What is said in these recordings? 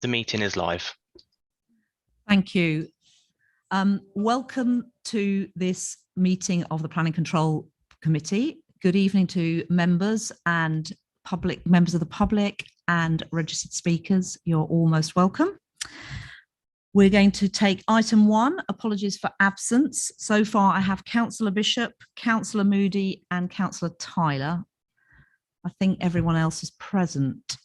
The meeting is live. Thank you. Welcome to this meeting of the Planning Control Committee. Good evening to members and members of the public and registered speakers. You're all most welcome. We're going to take item 1, apologies for absence. So far I have Councillor Bishop, Councillor Moody and Councillor Tyler. I think everyone else is present.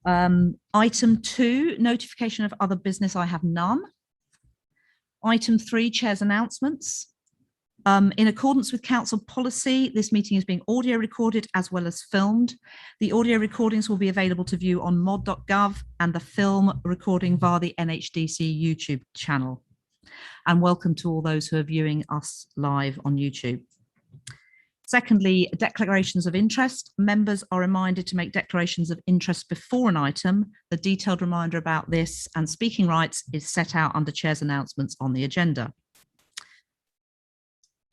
Item 2, notification of other business, I have none. Item 3, Chair's announcements. In accordance with Council policy, this meeting is being audio recorded as well as filmed. The audio recordings will be available to view on mod.gov and the film recording via the NHDC YouTube channel. And welcome to all those who are viewing us live on YouTube. Secondly, declarations of interest. Members are reminded to make declarations of interest before an item. The detailed reminder about this and speaking rights is set out under Chair's announcements on the agenda.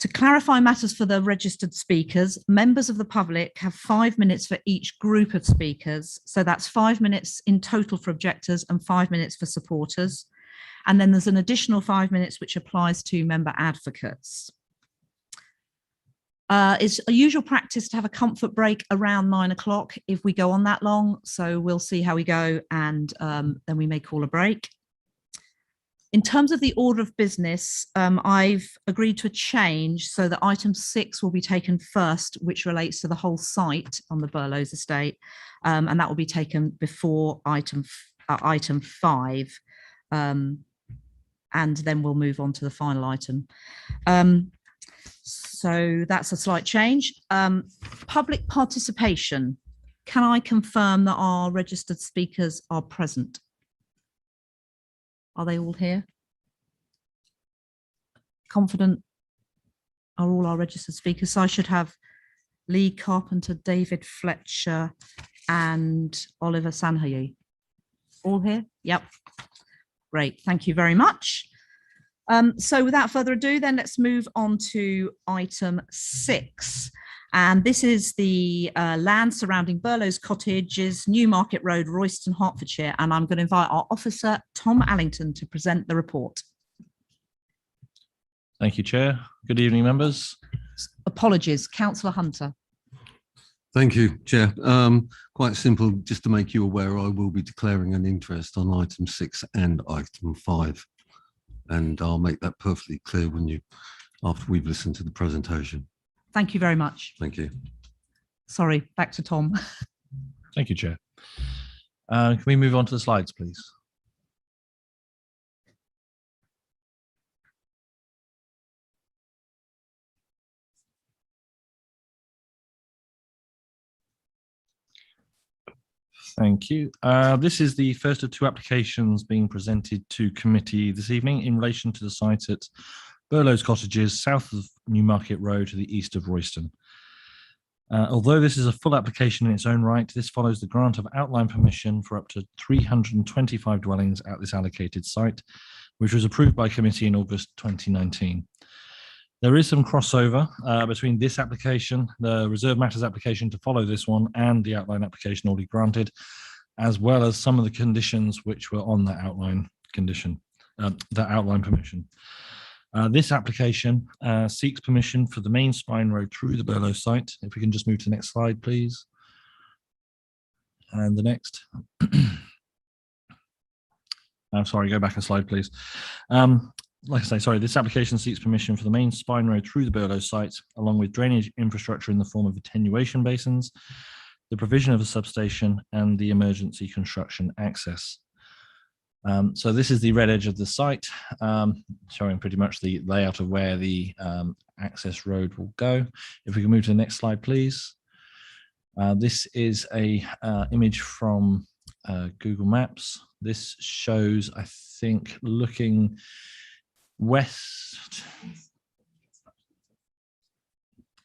To clarify matters for the registered speakers, members of the public have 5 minutes for each group of speakers. So that's 5 minutes in total for objectors and 5 minutes for supporters. And then there's an additional 5 minutes which applies to member advocates. It's a usual practice to have a comfort break around 9 o'clock if we go on that long. So we'll see how we go and then we may call a break. In terms of the order of business, I've agreed to a change so that item 6 will be taken first, which relates to the whole site on the Burlows estate. And that will be taken before item 5. And then we'll move on to the final item. So that's a slight change. Public participation. Can I confirm that our registered speakers are present? Are they all here? Confident? Are all our registered speakers? So I should have Lee Carpenter, David Fletcher and Oliver Sanhaye. All here? Yep. Great. Thank you very much. So without further ado, then let's move on to item 6. And this is the land surrounding Burlows Cottages, Newmarket Road, Royston, Hertfordshire. And I'm going to invite our officer, Tom Allington, to present the report. Thank you, Chair. Good evening, members. Apologies, Councillor Hunter. Thank you, Chair. Quite simple, just to make you aware, I will be declaring an interest on item 6 and item 5. And I'll make that perfectly clear after we've listened to the presentation. Thank you very much. Thank you. Sorry, back to Tom. Thank you, Chair. Can we move on to the slides, please? Thank you. This is the first of 2 applications being presented to committee this evening in relation to the site at Burlows Cottages, south of Newmarket Road to the east of Royston. Although this is a full application in its own right, this follows the grant of outline permission for up to 325 dwellings at this allocated site, which was approved by committee in August 2019. There is some crossover between this application, the reserve matters application to follow this one, and the outline application already granted, as well as some of the conditions which were on that outline condition, that outline permission. This application seeks permission for the main spine road through the Burlows site. If we can just move to the next slide, please. And the next. I'm sorry, go back a slide, please. Like I say, sorry, this application seeks permission for the main spine road through the Burlows site, along with drainage infrastructure in the form of attenuation basins, the provision of a substation, and the emergency construction access. So this is the red edge of the site, showing pretty much the layout of where the access road will go. If we can move to the next slide, please. This is a image from Google Maps. This shows, I think, looking west,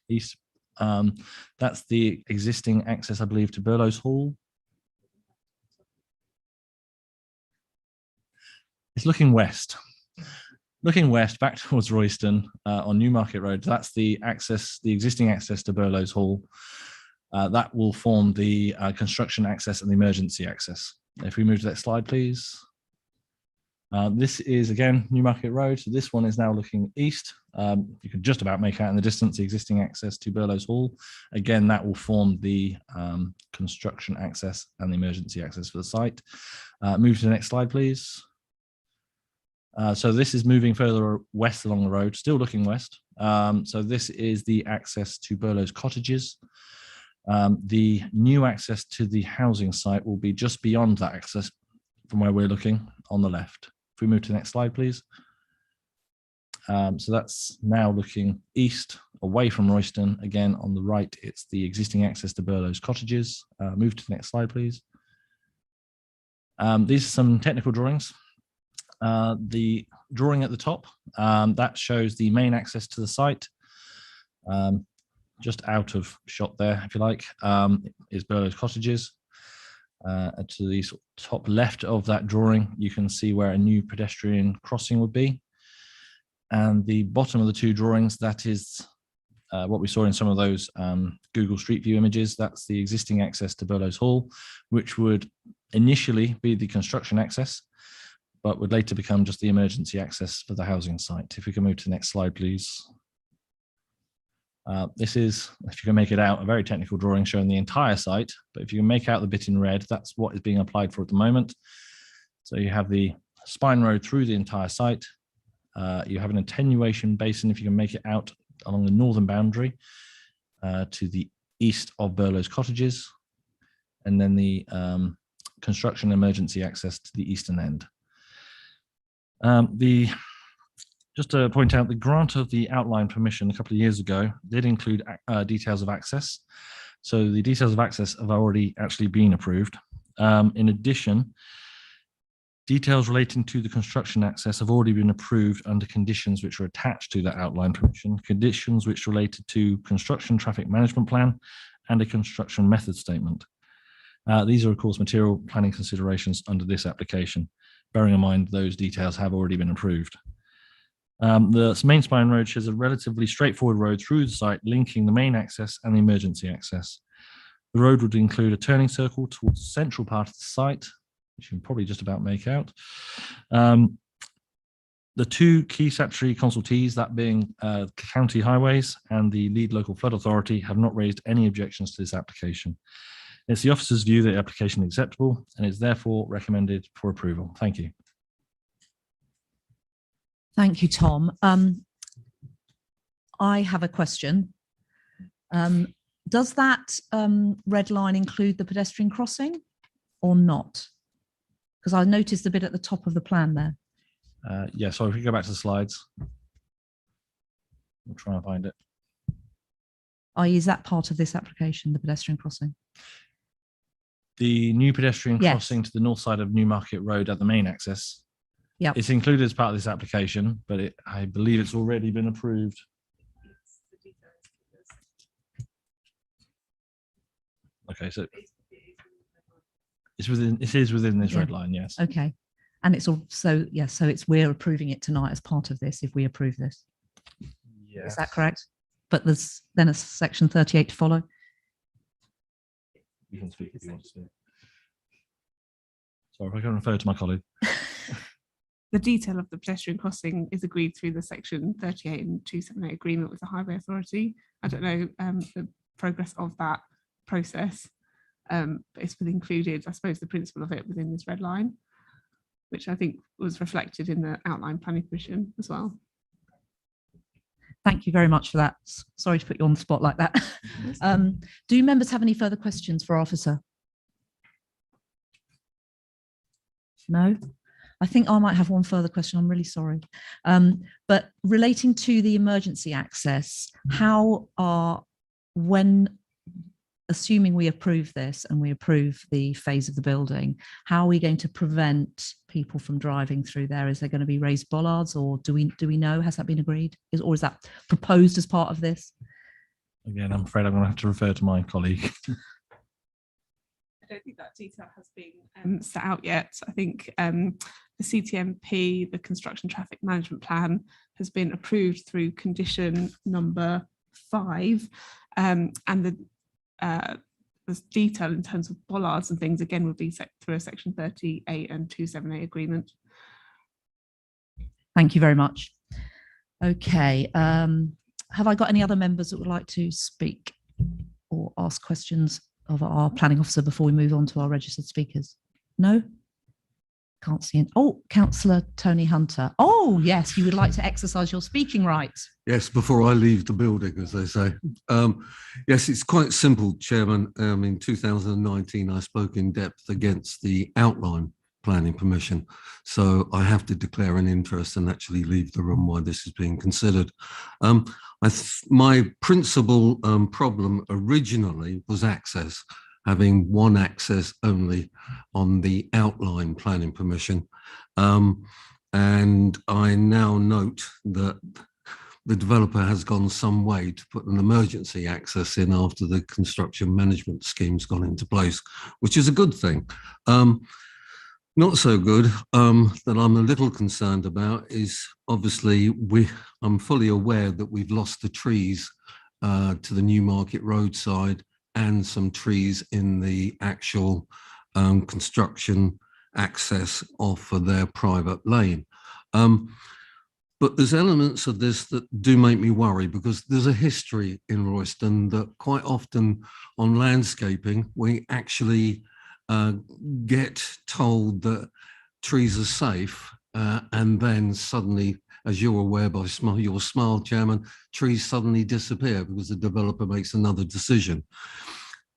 east. That's the existing access, I believe, to Burlows Hall. It's looking west back towards Royston on Newmarket Road. That's the access, the existing access to Burlows Hall. That will form the construction access and the emergency access. If we move to the next slide, please. This is again Newmarket Road. So this one is now looking east. You can just about make out in the distance the existing access to Burlows Hall. Again, that will form the construction access and the emergency access for the site. Move to the next slide, please. So this is moving further west along the road, still looking west. So this is the access to Burlows Cottages. The new access to the housing site will be just beyond that access from where we're looking on the left. If we move to the next slide, please. So that's now looking east away from Royston. Again, on the right, it's the existing access to Burlows Cottages. Move to the next slide, please. These are some technical drawings. The drawing at the top, that shows the main access to the site. Just out of shot there, if you like, is Burlows Cottages. To the top left of that drawing, you can see where a new pedestrian crossing would be. And the bottom of the two drawings, that is what we saw in some of those Google Street View images. That's the existing access to Burlows Hall, which would initially be the construction access, but would later become just the emergency access for the housing site. If we can move to the next slide, please. This is, if you can make it out, a very technical drawing showing the entire site, but if you can make out the bit in red, that's what is being applied for at the moment. So you have the spine road through the entire site. You have an attenuation basin, if you can make it out, along the northern boundary to the east of Burlows Cottages, and then the construction emergency access to the eastern end. Just to point out, the grant of the outline permission a couple of years ago did include details of access. So the details of access have already actually been approved. In addition, details relating to the construction access have already been approved under conditions which are attached to that outline permission, conditions which related to construction traffic management plan and a construction method statement. These are, of course, material planning considerations under this application, bearing in mind those details have already been approved. The main spine road shows a relatively straightforward road through the site, linking the main access and the emergency access. The road would include a turning circle towards the central part of the site, which you can probably just about make out. The two key statutory consultees, that being County Highways and the lead local flood authority, have not raised any objections to this application. It's the officer's view that the application is acceptable and is therefore recommended for approval. Thank you. Thank you, Tom. I have a question. Does that red line include the pedestrian crossing or not? Because I noticed the bit at the top of the plan there. Yeah, so if we go back to the slides, we'll try and find it. Is that part of this application, the pedestrian crossing? The new pedestrian crossing to the north side of Newmarket Road at the main access. Yeah, it's included as part of this application, but I believe it's already been approved. Okay, so it is within this red line, yes. Okay, and it's also so we're approving it tonight as part of this if we approve this. Yes. Is that correct? But there's then a section 38 to follow. You can speak if you want to. Sorry, if I can refer to my colleague. The detail of the pedestrian crossing is agreed through the section 38 and 278 agreement with the Highway Authority. I don't know the progress of that process, but it's been included, I suppose, the principle of it within this red line, which I think was reflected in the outline planning permission as well. Thank you very much for that. Sorry to put you on the spot like that. Do members have any further questions for our officer? No? I think I might have one further question. I'm really sorry. But relating to the emergency access, assuming we approve this and we approve the phase of the building, how are we going to prevent people from driving through there? Is there going to be raised bollards, or do we know? Has that been agreed? Or is that proposed as part of this? Again, I'm afraid I'm going to have to refer to my colleague. I don't think that detail has been set out yet. I think the CTMP, the Construction Traffic Management Plan, has been approved through condition number 5, and the the detail in terms of bollards and things, again, would be set through a section 38 and 278 agreement. Thank you very much. Okay, have I got any other members that would like to speak or ask questions of our planning officer before we move on to our registered speakers? No? Can't see it. Oh, Councillor Tony Hunter. Oh, yes, you would like to exercise your speaking rights. Yes, before I leave the building, as they say. Yes, it's quite simple, Chairman. In 2019, I spoke in depth against the outline planning permission. So I have to declare an interest and actually leave the room while this is being considered. My principal problem originally was access, having one access only on the outline planning permission. And I now note that the developer has gone some way to put an emergency access in after the construction management scheme's gone into place, which is a good thing. Not so good, that I'm a little concerned about is obviously I'm fully aware that we've lost the trees to the Newmarket roadside and some trees in the actual construction access off of their private lane. But there's elements of this that do make me worry, because there's a history in Royston that quite often on landscaping, we actually get told that trees are safe, and then suddenly, as you're aware by your smile, Chairman, trees suddenly disappear because the developer makes another decision.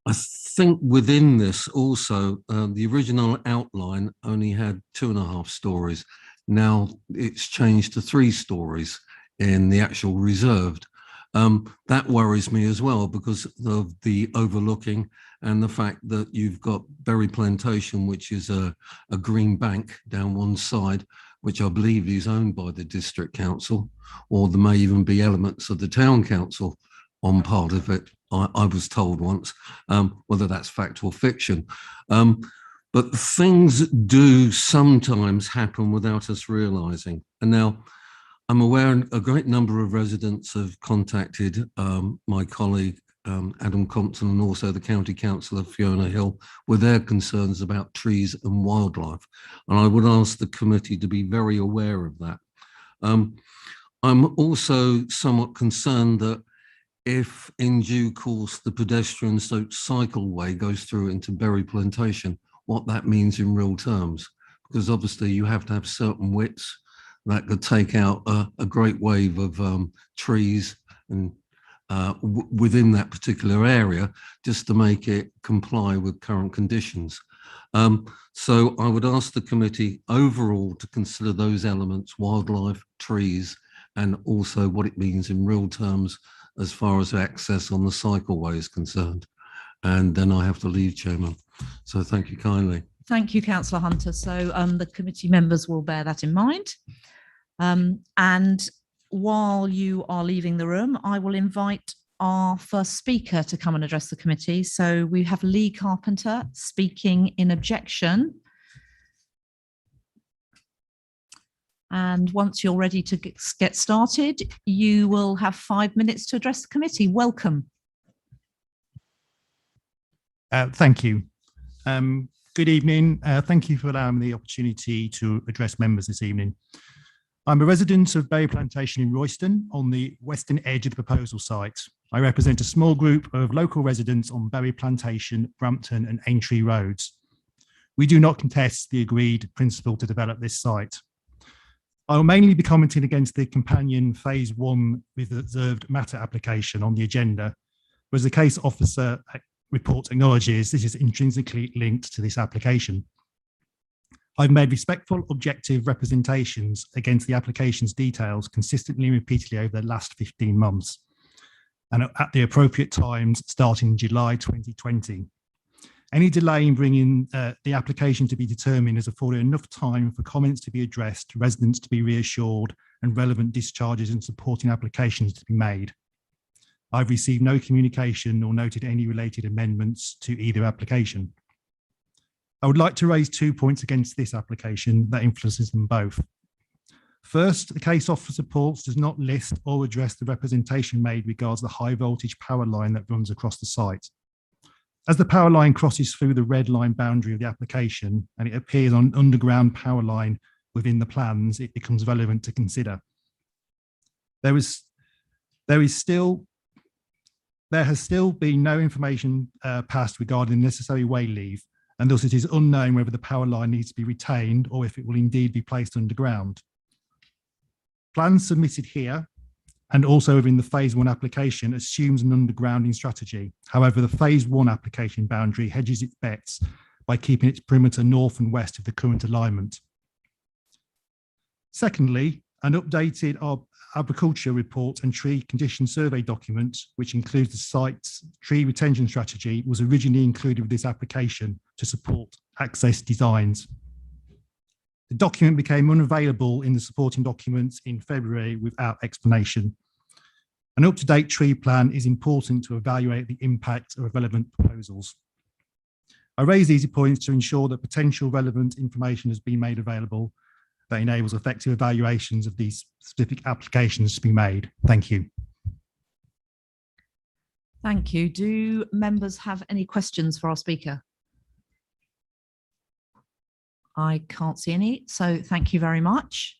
I think within this also, the original outline only had 2.5 stories. Now it's changed to 3 stories in the actual reserved. That worries me as well because of the overlooking and the fact that you've got Berry Plantation, which is a green bank down one side, which I believe is owned by the district council, or there may even be elements of the town council on part of it. I was told once, whether that's fact or fiction. But things do sometimes happen without us realising. And now I'm aware a great number of residents have contacted my colleague, Adam Compton, and also the County Councillor Fiona Hill with their concerns about trees and wildlife. And I would ask the committee to be very aware of that. I'm also somewhat concerned that if in due course the pedestrian cycleway goes through into Berry Plantation, what that means in real terms, because obviously you have to have certain widths that could take out a great wave of trees and within that particular area, just to make it comply with current conditions. So I would ask the committee overall to consider those elements, wildlife, trees, and also what it means in real terms as far as access on the cycleway is concerned. And then I have to leave, Chairman. So thank you kindly. Thank you, Councillor Hunter. So the committee members will bear that in mind. And while you are leaving the room, I will invite our first speaker to come and address the committee. So we have Lee Carpenter speaking in objection. And once you're ready to get started, you will have 5 minutes to address the committee. Welcome. Thank you. Good evening. Thank you for allowing me the opportunity to address members this evening. I'm a resident of Berry Plantation in Royston on the western edge of the proposal site. I represent a small group of local residents on Berry Plantation, Brampton and Aintree roads. We do not contest the agreed principle to develop this site. I will mainly be commenting against the companion phase 1 reserved matter application on the agenda, whereas the case officer report acknowledges this is intrinsically linked to this application. I've made respectful, objective representations against the application's details consistently and repeatedly over the last 15 months, and at the appropriate times starting in July 2020. Any delay in bringing the application to be determined has afforded enough time for comments to be addressed, residents to be reassured, and relevant discharges and supporting applications to be made. I've received no communication nor noted any related amendments to either application. I would like to raise 2 points against this application that influences them both. First, the case officer reports does not list or address the representation made regards the high voltage power line that runs across the site. As the power line crosses through the red line boundary of the application and it appears on an underground power line within the plans, it becomes relevant to consider. There has still been no information passed regarding necessary way leave, and thus it is unknown whether the power line needs to be retained or if it will indeed be placed underground. Plans submitted here and also within the phase 1 application assumes an undergrounding strategy. However, the phase 1 application boundary hedges its bets by keeping its perimeter north and west of the current alignment. Secondly, an updated agriculture report and tree condition survey document, which includes the site's tree retention strategy, was originally included with this application to support access designs. The document became unavailable in the supporting documents in February without explanation. An up-to-date tree plan is important to evaluate the impact of relevant proposals. I raise these points to ensure that potential relevant information has been made available that enables effective evaluations of these specific applications to be made. Thank you. Thank you. Do members have any questions for our speaker? I can't see any, so thank you very much.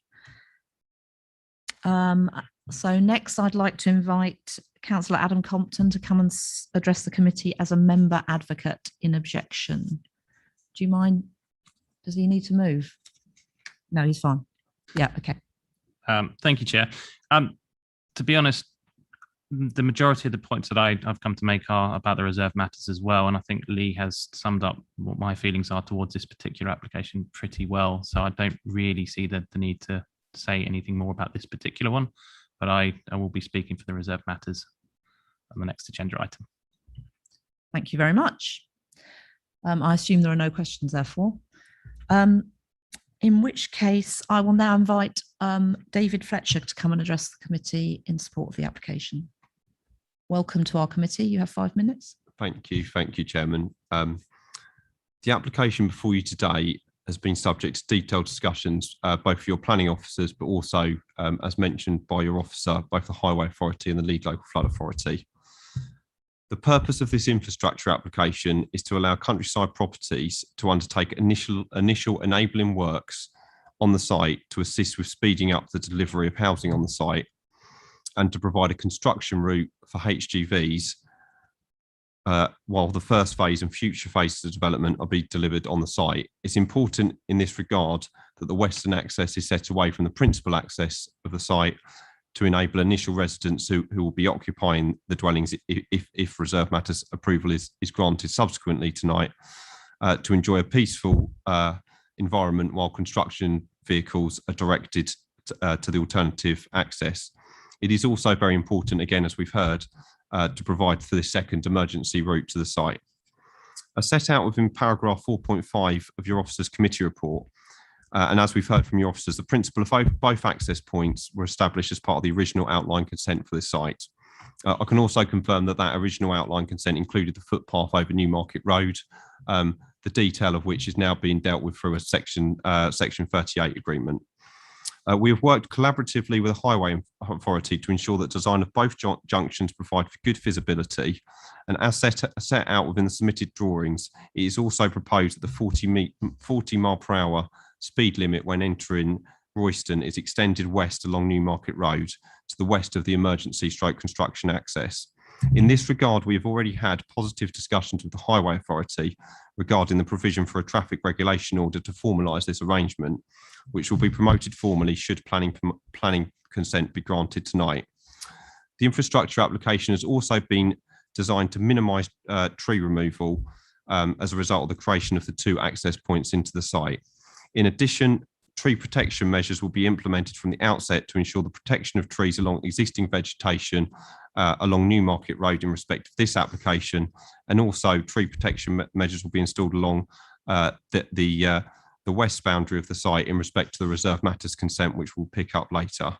So next I'd like to invite Councillor Adam Compton to come and address the committee as a member advocate in objection. Do you mind? Does he need to move? No, he's fine. Yeah, okay. Thank you, Chair. To be honest, the majority of the points that I've come to make are about the reserve matters as well. And I think Lee has summed up what my feelings are towards this particular application pretty well. So I don't really see the need to say anything more about this particular one, but I will be speaking for the reserve matters on the next agenda item. Thank you very much. I assume there are no questions, therefore. In which case, I will now invite David Fletcher to come and address the committee in support of the application. Welcome to our committee. You have 5 minutes. Thank you, Chairman. The application before you today has been subject to detailed discussions, both for your planning officers, but also, as mentioned by your officer, both the Highway Authority and the Lead Local Flood Authority. The purpose of this infrastructure application is to allow Countryside Properties to undertake initial enabling works on the site to assist with speeding up the delivery of housing on the site and to provide a construction route for HGVs while the first phase and future phases of development are being delivered on the site. It's important in this regard that the western access is set away from the principal access of the site to enable initial residents who will be occupying the dwellings if reserve matters approval is granted subsequently tonight to enjoy a peaceful environment while construction vehicles are directed to the alternative access. It is also very important, again, as we've heard, to provide for this second emergency route to the site. As set out within paragraph 4.5 of your officer's committee report, and as we've heard from your officers, the principle of both access points were established as part of the original outline consent for this site. I can also confirm that original outline consent included the footpath over Newmarket Road, the detail of which is now being dealt with through a section 38 agreement. We have worked collaboratively with the Highway Authority to ensure that design of both junctions provide for good visibility, and as set out within the submitted drawings, it is also proposed that the 40 mile per hour speed limit when entering Royston is extended west along Newmarket Road to the west of the emergency construction access. In this regard, we have already had positive discussions with the Highway Authority regarding the provision for a traffic regulation order to formalise this arrangement, which will be promoted formally should planning consent be granted tonight. The infrastructure application has also been designed to minimise tree removal as a result of the creation of the 2 access points into the site. In addition, tree protection measures will be implemented from the outset to ensure the protection of trees along existing vegetation along Newmarket Road in respect of this application, and also tree protection measures will be installed along the west boundary of the site in respect to the reserve matters consent, which we'll pick up later.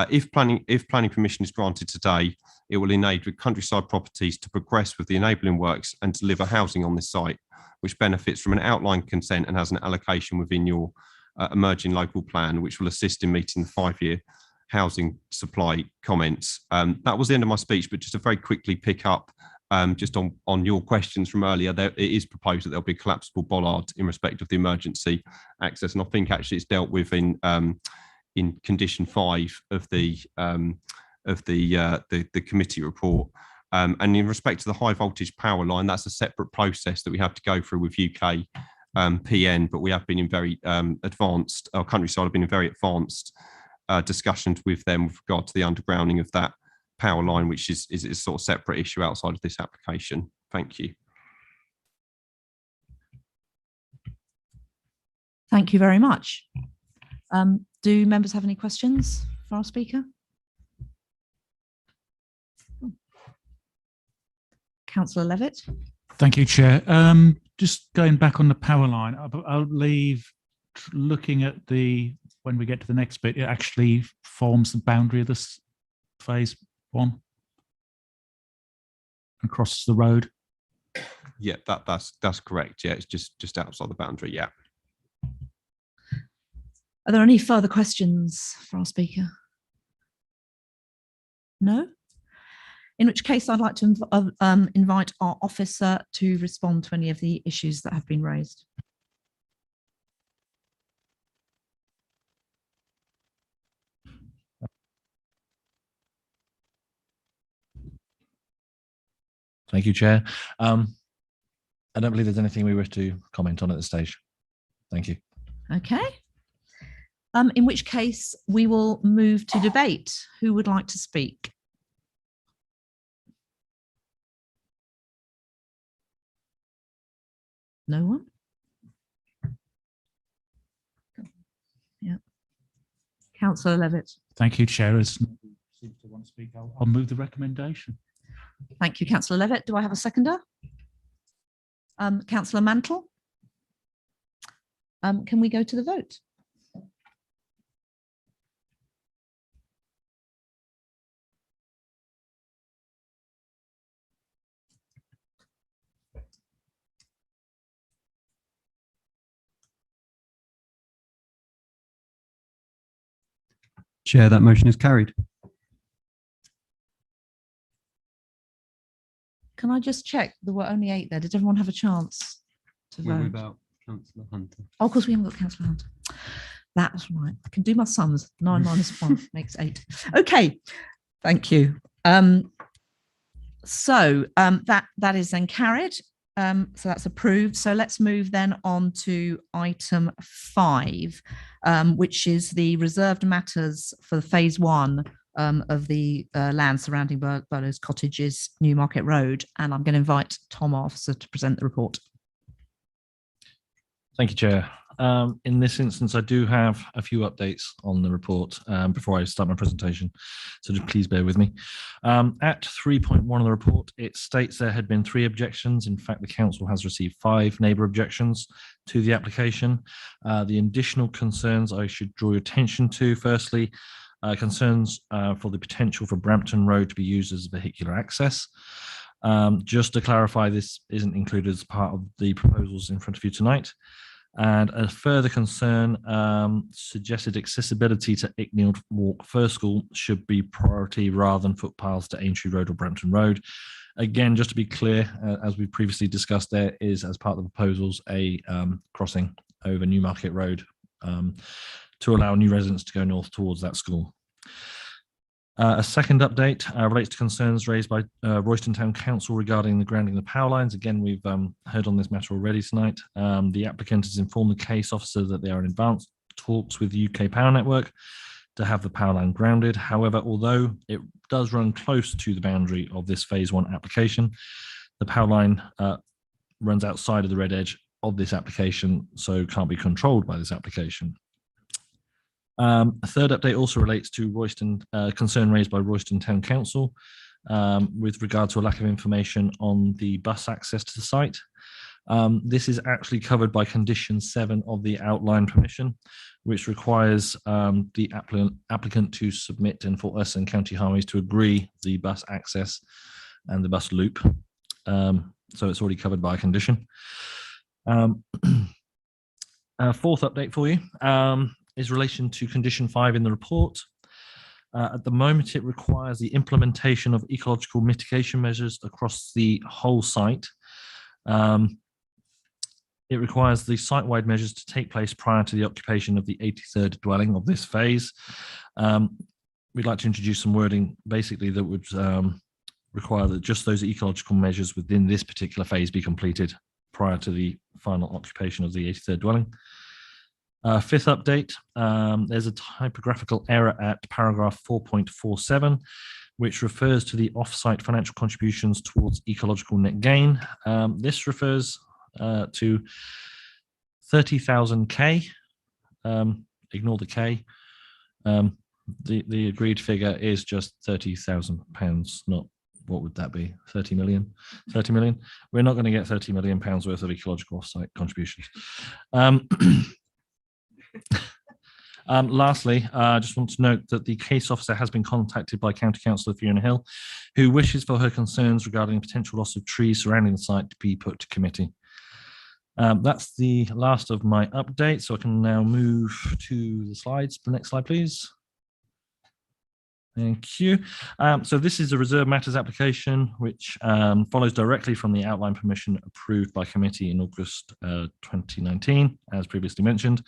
If planning permission is granted today, it will enable Countryside Properties to progress with the enabling works and deliver housing on this site, which benefits from an outline consent and has an allocation within your emerging local plan, which will assist in meeting the 5-year housing supply comments. That was the end of my speech, but just to very quickly pick up just on your questions from earlier, it is proposed that there'll be a collapsible bollard in respect of the emergency access, and I think actually it's dealt with in condition 5 of the committee report. And in respect to the high voltage power line, that's a separate process that we have to go through with UK PN, but we have been in very advanced, our Countryside have been in very advanced discussions with them with regard to the undergrounding of that power line, which is a sort of separate issue outside of this application. Thank you. Thank you very much. Do members have any questions for our speaker? Councillor Levitt. Thank you, Chair. Just going back on the power line, I'll leave looking at when we get to the next bit, it actually forms the boundary of this phase 1 and crosses the road. Yeah, that's correct. Yeah, it's just outside the boundary. Yeah. Are there any further questions for our speaker? No? In which case, I'd like to invite our officer to respond to any of the issues that have been raised. Thank you, Chair. I don't believe there's anything we wish to comment on at this stage. Thank you. Okay. In which case, we will move to debate. Who would like to speak? No one? Yeah. Councillor Levitt. Thank you, Chair. As nobody seems to want to speak, I'll move the recommendation. Thank you, Councillor Levitt. Do I have a seconder? Councillor Mantle. Can we go to the vote? Chair, that motion is carried. Can I just check? There were only 8 there. Did everyone have a chance to vote? About Councillor Hunter. Oh, of course, we haven't got Councillor Hunter. That's right. I can do my sums. 9 minus 1 makes 8. Okay, thank you. So that is then carried. So that's approved. So let's move then on to item 5, which is the reserved matters for phase 1 of the land surrounding Burlow's Cottages, Newmarket Road. And I'm going to invite Tom, our officer, to present the report. Thank you, Chair. In this instance, I do have a few updates on the report before I start my presentation, so just please bear with me. At 3.1 of the report, it states there had been 3 objections. In fact, the council has received 5 neighbour objections to the application. The additional concerns I should draw your attention to, firstly, concerns for the potential for Brampton Road to be used as vehicular access. Just to clarify, this isn't included as part of the proposals in front of you tonight. And a further concern, suggested accessibility to Icknield Walk First School should be priority rather than footpaths to Aintree Road or Brampton Road. Again, just to be clear, as we previously discussed, there is, as part of the proposals, a crossing over Newmarket Road to allow new residents to go north towards that school. A second update relates to concerns raised by Royston Town Council regarding the grounding of the power lines. Again, we've heard on this matter already tonight. The applicant has informed the case officer that they are in advanced talks with UK Power Network to have the power line grounded. However, although it does run close to the boundary of this phase 1 application, the power line runs outside of the red edge of this application, so can't be controlled by this application. A third update also relates to Royston, concern raised by Royston Town Council with regard to a lack of information on the bus access to the site. This is actually covered by condition 7 of the outline permission, which requires the applicant to submit and for us and County Highways to agree the bus access and the bus loop. So it's already covered by a condition. Fourth update for you. Is relation to condition 5 in the report. At the moment, it requires the implementation of ecological mitigation measures across the whole site. It requires the site-wide measures to take place prior to the occupation of the 83rd dwelling of this phase. We'd like to introduce some wording basically that would require that just those ecological measures within this particular phase be completed prior to the final occupation of the 83rd dwelling. Fifth update, there's a typographical error at paragraph 4.47, which refers to the offsite financial contributions towards ecological net gain. This refers to 30,000K. Ignore the K. The agreed figure is just £30,000, not, what would that be? 30 million? 30 million? We're not going to get £30 million worth of ecological offsite contributions. Lastly, I just want to note that the case officer has been contacted by County Councillor Fiona Hill, who wishes for her concerns regarding potential loss of trees surrounding the site to be put to committee. That's the last of my updates, so I can now move to the slides. The next slide, please. Thank you. So this is a reserve matters application, which follows directly from the outline permission approved by committee in August 2019, as previously mentioned.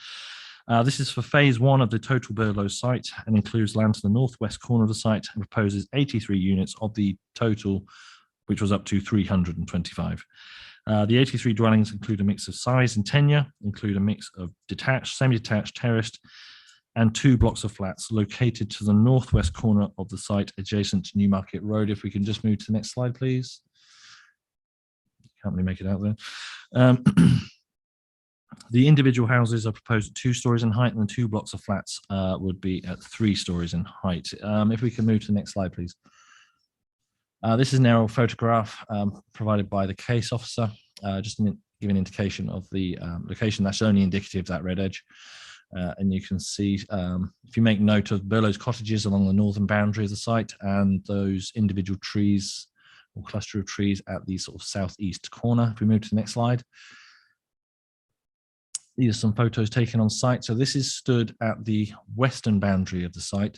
This is for phase 1 of the total Burlow site and includes land to the northwest corner of the site and proposes 83 units of the total, which was up to 325. The 83 dwellings include a mix of size and tenure, include a mix of detached, semi-detached, terraced, and 2 blocks of flats located to the northwest corner of the site adjacent to Newmarket Road. If we can just move to the next slide, please. Can't really make it out there. The individual houses are proposed at 2 stories in height, and the 2 blocks of flats would be at 3 stories in height. If we can move to the next slide, please. This is an aerial photograph provided by the case officer, just to give an indication of the location. That's only indicative, that red edge. And you can see, if you make note of Burlow's cottages along the northern boundary of the site and those individual trees or cluster of trees at the sort of southeast corner. If we move to the next slide. These are some photos taken on site. So this is stood at the western boundary of the site,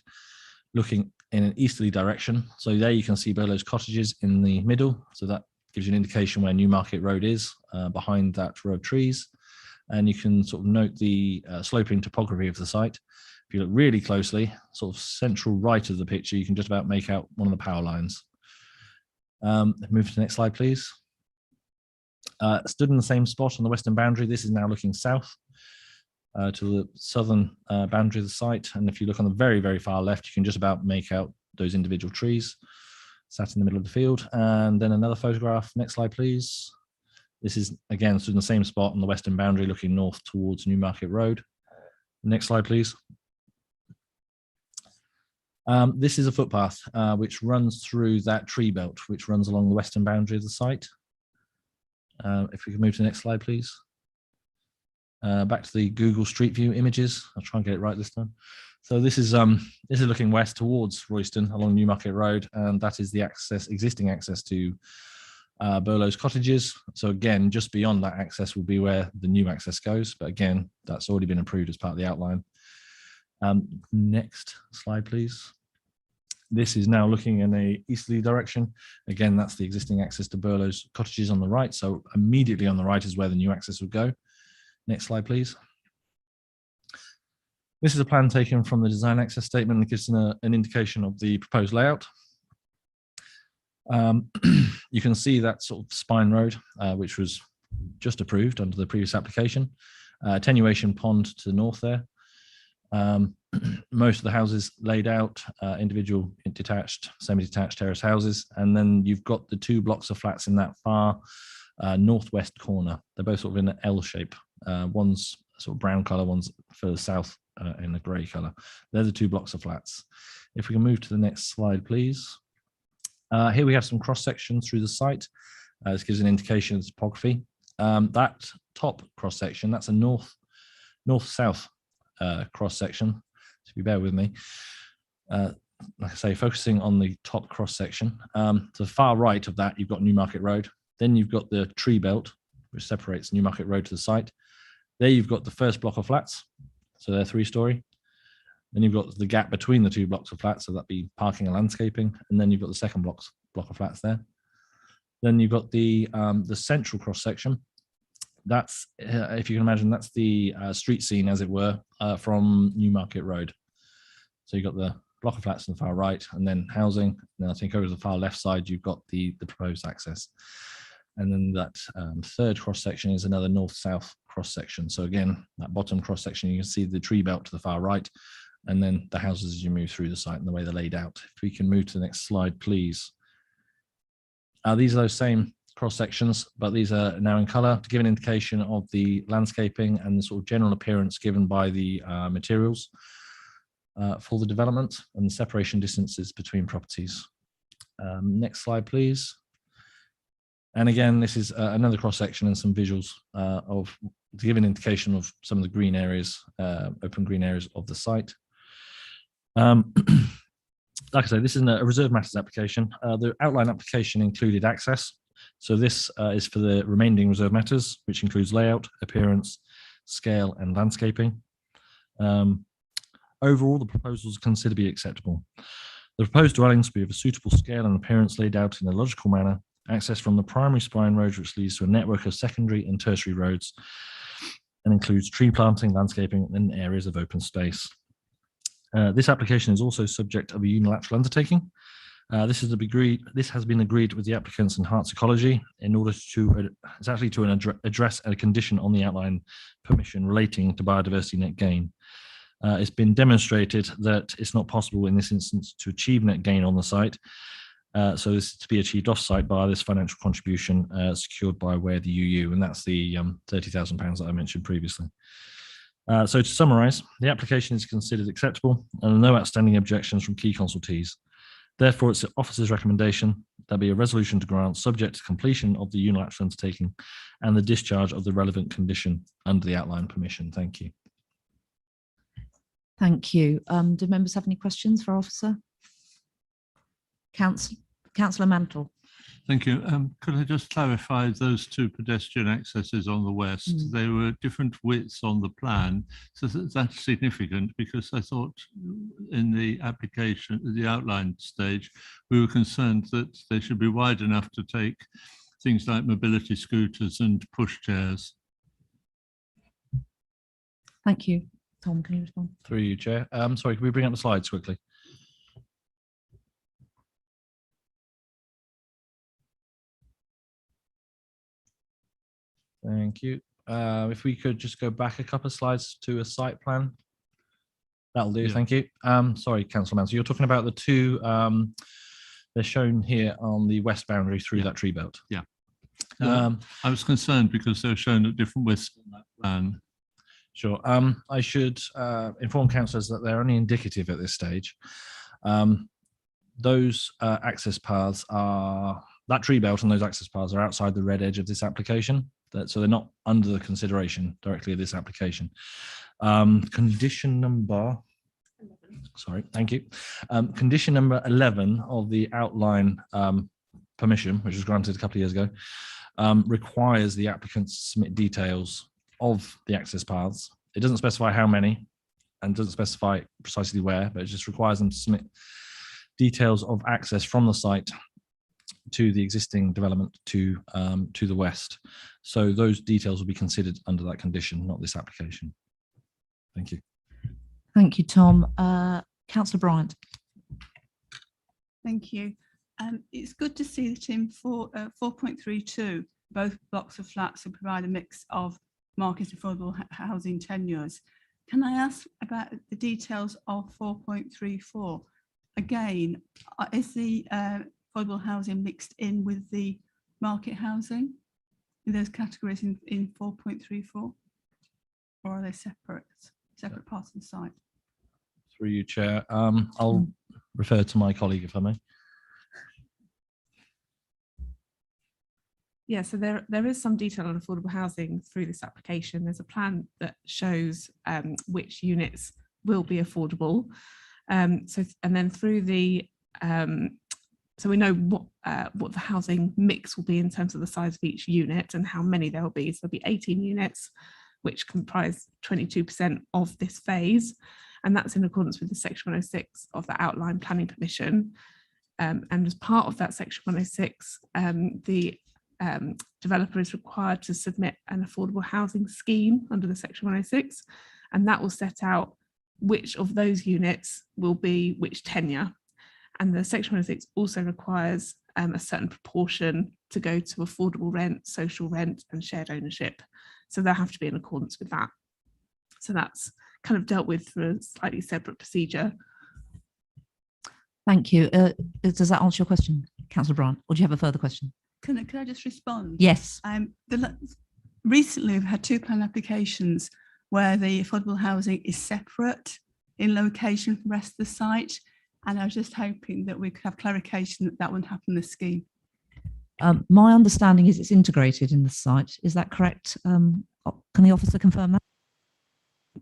looking in an easterly direction. So there you can see Burlow's cottages in the middle. So that gives you an indication where Newmarket Road is, behind that row of trees. And you can sort of note the sloping topography of the site. If you look really closely, sort of central right of the picture, you can just about make out one of the power lines. Move to the next slide, please. Stood in the same spot on the western boundary. This is now looking south to the southern boundary of the site. And if you look on the very, very far left, you can just about make out those individual trees sat in the middle of the field. And then another photograph. Next slide, please. This is, again, stood in the same spot on the western boundary looking north towards Newmarket Road. Next slide, please. This is a footpath which runs through that tree belt, which runs along the western boundary of the site. If we can move to the next slide, please. Back to the Google Street View images. I'll try and get it right this time. So this is looking west towards Royston along Newmarket Road, and that is the existing access to Burlow's cottages. So again, just beyond that access will be where the new access goes. But again, that's already been approved as part of the outline. Next slide, please. This is now looking in a easterly direction. Again, that's the existing access to Burlow's cottages on the right. So immediately on the right is where the new access would go. Next slide, please. This is a plan taken from the design access statement that gives an indication of the proposed layout. You can see that sort of spine road, which was just approved under the previous application. Attenuation pond to the north there. Most of the houses laid out, individual detached, semi-detached terrace houses, and then you've got the 2 blocks of flats in that far northwest corner. They're both sort of in an L shape. One's sort of brown colour, one's further south in a grey colour. They're the 2 blocks of flats. If we can move to the next slide, please. Here we have some cross sections through the site. This gives an indication of the topography. That top cross section, that's a north-south cross section. So if you bear with me, like I say, focusing on the top cross section. To the far right of that, you've got Newmarket Road. Then you've got the tree belt, which separates Newmarket Road to the site. There you've got the first block of flats. So they're 3-story. Then you've got the gap between the two blocks of flats, so that'd be parking and landscaping. And then you've got the second block of flats there. Then you've got the central cross section. That's, if you can imagine, that's the street scene, as it were, from Newmarket Road. So you've got the block of flats on the far right, and then housing. And then I think over to the far left side, you've got the proposed access. And then that third cross section is another north-south cross section. So again, that bottom cross section, you can see the tree belt to the far right, and then the houses as you move through the site and the way they're laid out. If we can move to the next slide, please. These are those same cross sections, but these are now in colour to give an indication of the landscaping and the sort of general appearance given by the materials for the development and the separation distances between properties. Next slide, please. And again, this is another cross section and some visuals to give an indication of some of the green areas, open green areas of the site. Like I say, this is a reserve matters application. The outline application included access. So this is for the remaining reserve matters, which includes layout, appearance, scale, and landscaping. Overall, the proposals are considered to be acceptable. The proposed dwellings will be of a suitable scale and appearance laid out in a logical manner, access from the primary spine road, which leads to a network of secondary and tertiary roads, and includes tree planting, landscaping, and areas of open space. This application is also subject of a unilateral undertaking. This has been agreed with the applicants and Hearts Ecology in order to, it's actually to address a condition on the outline permission relating to biodiversity net gain. It's been demonstrated that it's not possible in this instance to achieve net gain on the site. So this is to be achieved off-site by this financial contribution secured by Where the UU, and that's the £30,000 that I mentioned previously. So to summarise, the application is considered acceptable and no outstanding objections from key consultees. Therefore, it's the officer's recommendation there be a resolution to grant subject to completion of the unilateral undertaking and the discharge of the relevant condition under the outline permission. Thank you. Thank you. Do members have any questions for Officer? Councillor Mantle. Thank you. Could I just clarify those two pedestrian accesses on the west? They were different widths on the plan. So that's significant because I thought in the application, the outline stage, we were concerned that they should be wide enough to take things like mobility scooters and pushchairs. Thank you. Tom, can you respond? Through you, Chair. Sorry, can we bring up the slides quickly? Thank you. If we could just go back a couple of slides to a site plan. That'll do, thank you. Sorry, Councillor Mann, so you're talking about the two, they're shown here on the west boundary through that tree belt. Yeah. I was concerned because they're shown at different widths on that plan. Sure. I should inform councillors that they're only indicative at this stage. Those access paths are, that tree belt and those access paths are outside the red edge of this application. So they're not under the consideration directly of this application. Condition number, sorry, thank you. Condition number 11 of the outline permission, which was granted a couple of years ago, requires the applicant to submit details of the access paths. It doesn't specify how many and doesn't specify precisely where, but it just requires them to submit details of access from the site to the existing development to the west. So those details will be considered under that condition, not this application. Thank you. Thank you, Tom. Councillor Bryant. Thank you. It's good to see that in 4.32, both blocks of flats will provide a mix of market affordable housing tenures. Can I ask about the details of 4.34? Again, is the affordable housing mixed in with the market housing in those categories in 4.34, or are they separate parts of the site? Through you, Chair. I'll refer to my colleague if I may. Yeah, so there is some detail on affordable housing through this application. There's a plan that shows which units will be affordable. And then through the so we know what the housing mix will be in terms of the size of each unit and how many there will be. So there'll be 18 units, which comprise 22% of this phase. and that's in accordance with the section 106 of the outline planning permission. And as part of that section 106, the developer is required to submit an affordable housing scheme under the section 106, and that will set out which of those units will be which tenure. And the section 106 also requires a certain proportion to go to affordable rent, social rent, and shared ownership. So they'll have to be in accordance with that. So that's kind of dealt with through a slightly separate procedure. Thank you. Does that answer your question, Councillor Brand, or do you have a further question? Can I just respond? Yes. Recently, we've had 2 plan applications where the affordable housing is separate in location from the rest of the site. And I was just hoping that we could have clarification that that wouldn't happen in the scheme. My understanding is it's integrated in the site. Is that correct? Can the officer confirm that?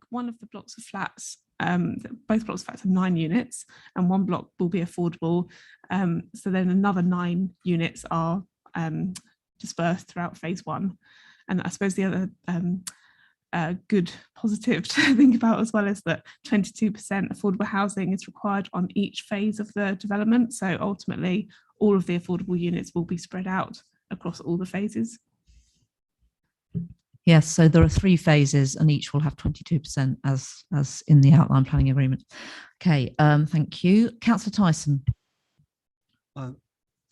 One of the blocks of flats, both blocks of flats have 9 units, and one block will be affordable. So then another 9 units are dispersed throughout phase 1. And I suppose the other good positive to think about as well is that 22% affordable housing is required on each phase of the development. So ultimately, all of the affordable units will be spread out across all the phases. Yes, so there are 3 phases and each will have 22% as in the outline planning agreement. Okay, thank you. Councillor Tyson.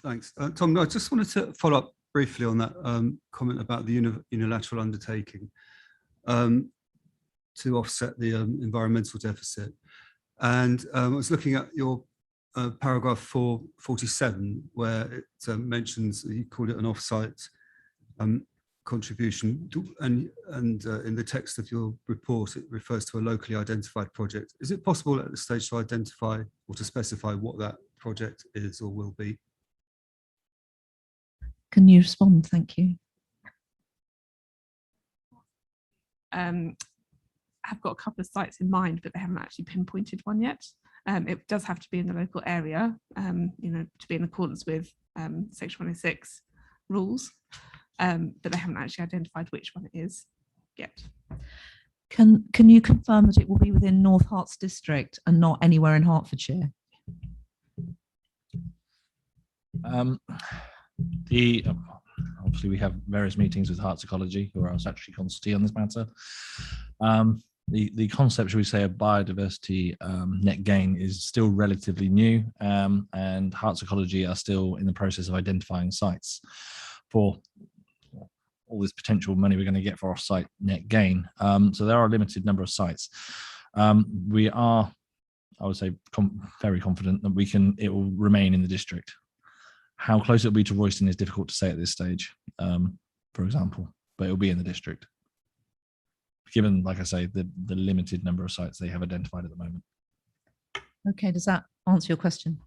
Thanks. Tom, I just wanted to follow up briefly on that comment about the unilateral undertaking to offset the environmental deficit. And I was looking at your paragraph 447, where it mentions, you called it an offsite contribution, and in the text of your report, it refers to a locally identified project. Is it possible at this stage to identify or to specify what that project is or will be? Can you respond? Thank you. I've got a couple of sites in mind, but they haven't actually pinpointed one yet. It does have to be in the local area, to be in accordance with section 106 rules, but they haven't actually identified which one it is yet. Can you confirm that it will be within North Herts district and not anywhere in Hertfordshire? Obviously we have various meetings with Herts Ecology, who are our statutory consultee on this matter. The concept, shall we say, of biodiversity net gain is still relatively new, and Herts Ecology are still in the process of identifying sites for all this potential money we're going to get for off-site net gain. So there are a limited number of sites. We are, I would say, very confident that it will remain in the district. How close it'll be to Royston is difficult to say at this stage, for example, but it'll be in the district, given, like I say, the limited number of sites they have identified at the moment. Okay, does that answer your question?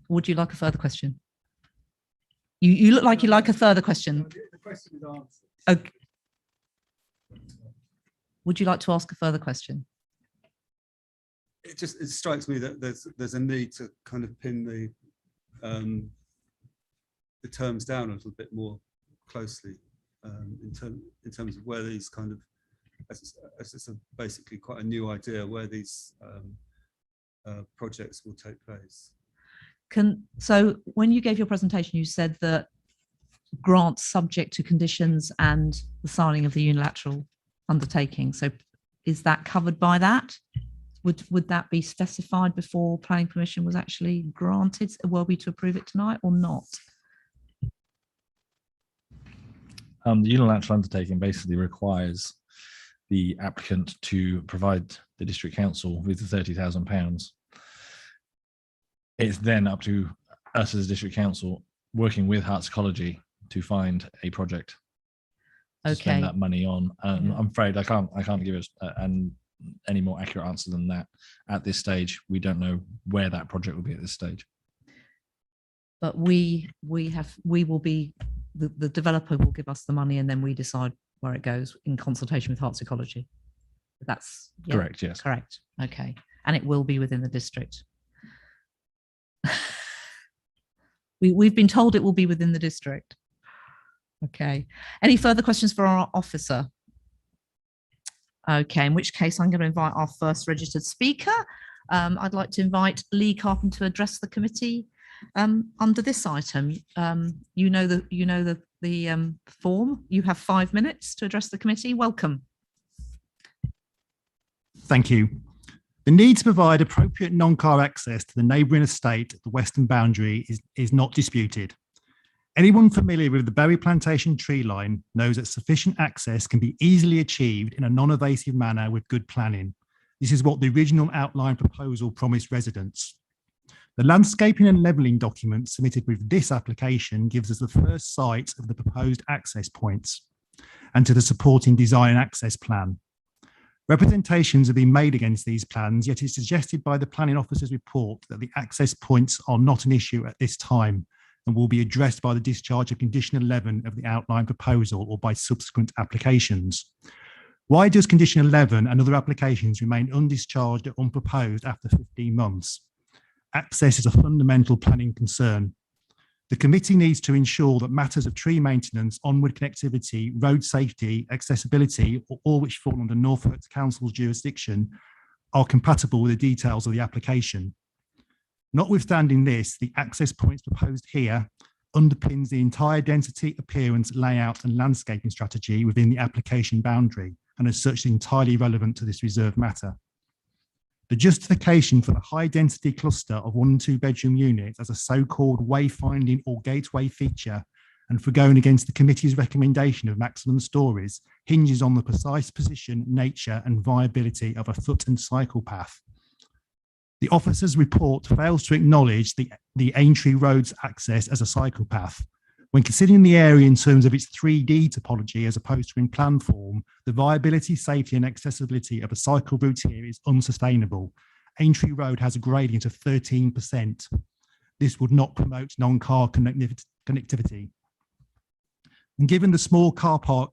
Or would you like a further question? You look like you like a further question. The question is answered. Okay. Would you like to ask a further question? It strikes me that there's a need to kind of pin the terms down a little bit more closely in terms of where these kind of, as it's basically quite a new idea, where these projects will take place. So when you gave your presentation, you said that grants subject to conditions and the signing of the unilateral undertaking. So is that covered by that? Would that be specified before planning permission was actually granted? Were we to approve it tonight or not? The unilateral undertaking basically requires the applicant to provide the district council with the £30,000. It's then up to us as a district council working with Herts Ecology to find a project to spend that money on. I'm afraid I can't give us any more accurate answer than that at this stage. We don't know where that project will be at this stage. But we will be, the developer will give us the money and then we decide where it goes in consultation with Herts Ecology. That's correct. Yes. Correct. Okay. And it will be within the district. We've been told it will be within the district. Okay. Any further questions for our officer? Okay, in which case I'm going to invite our first registered speaker. I'd like to invite Lee Carpenter to address the committee under this item. You know the form. You have 5 minutes to address the committee. Welcome. Thank you. The need to provide appropriate non-car access to the neighbouring estate at the western boundary is not disputed. Anyone familiar with the Berry Plantation tree line knows that sufficient access can be easily achieved in a non-evasive manner with good planning. This is what the original outline proposal promised residents. The landscaping and levelling document submitted with this application gives us the first sight of the proposed access points and to the supporting design and access plan. Representations have been made against these plans, yet it's suggested by the planning officer's report that the access points are not an issue at this time and will be addressed by the discharge of condition 11 of the outline proposal or by subsequent applications. Why does condition 11 and other applications remain undischarged or unproposed after 15 months? Access is a fundamental planning concern. The committee needs to ensure that matters of tree maintenance, onward connectivity, road safety, accessibility, or all which fall under Norfolk Council's jurisdiction are compatible with the details of the application. Notwithstanding this, the access points proposed here underpins the entire density, appearance, layout and landscaping strategy within the application boundary, and as such entirely relevant to this reserved matter. The justification for the high density cluster of 1 and 2 bedroom units as a so-called wayfinding or gateway feature and for going against the committee's recommendation of maximum stories hinges on the precise position, nature and viability of a foot and cycle path. The officer's report fails to acknowledge the Aintree Road's access as a cycle path. When considering the area in terms of its 3D topology as opposed to in plan form, the viability, safety and accessibility of a cycle route here is unsustainable. Aintree Road has a gradient of 13%. This would not promote non-car connectivity. And given the small parking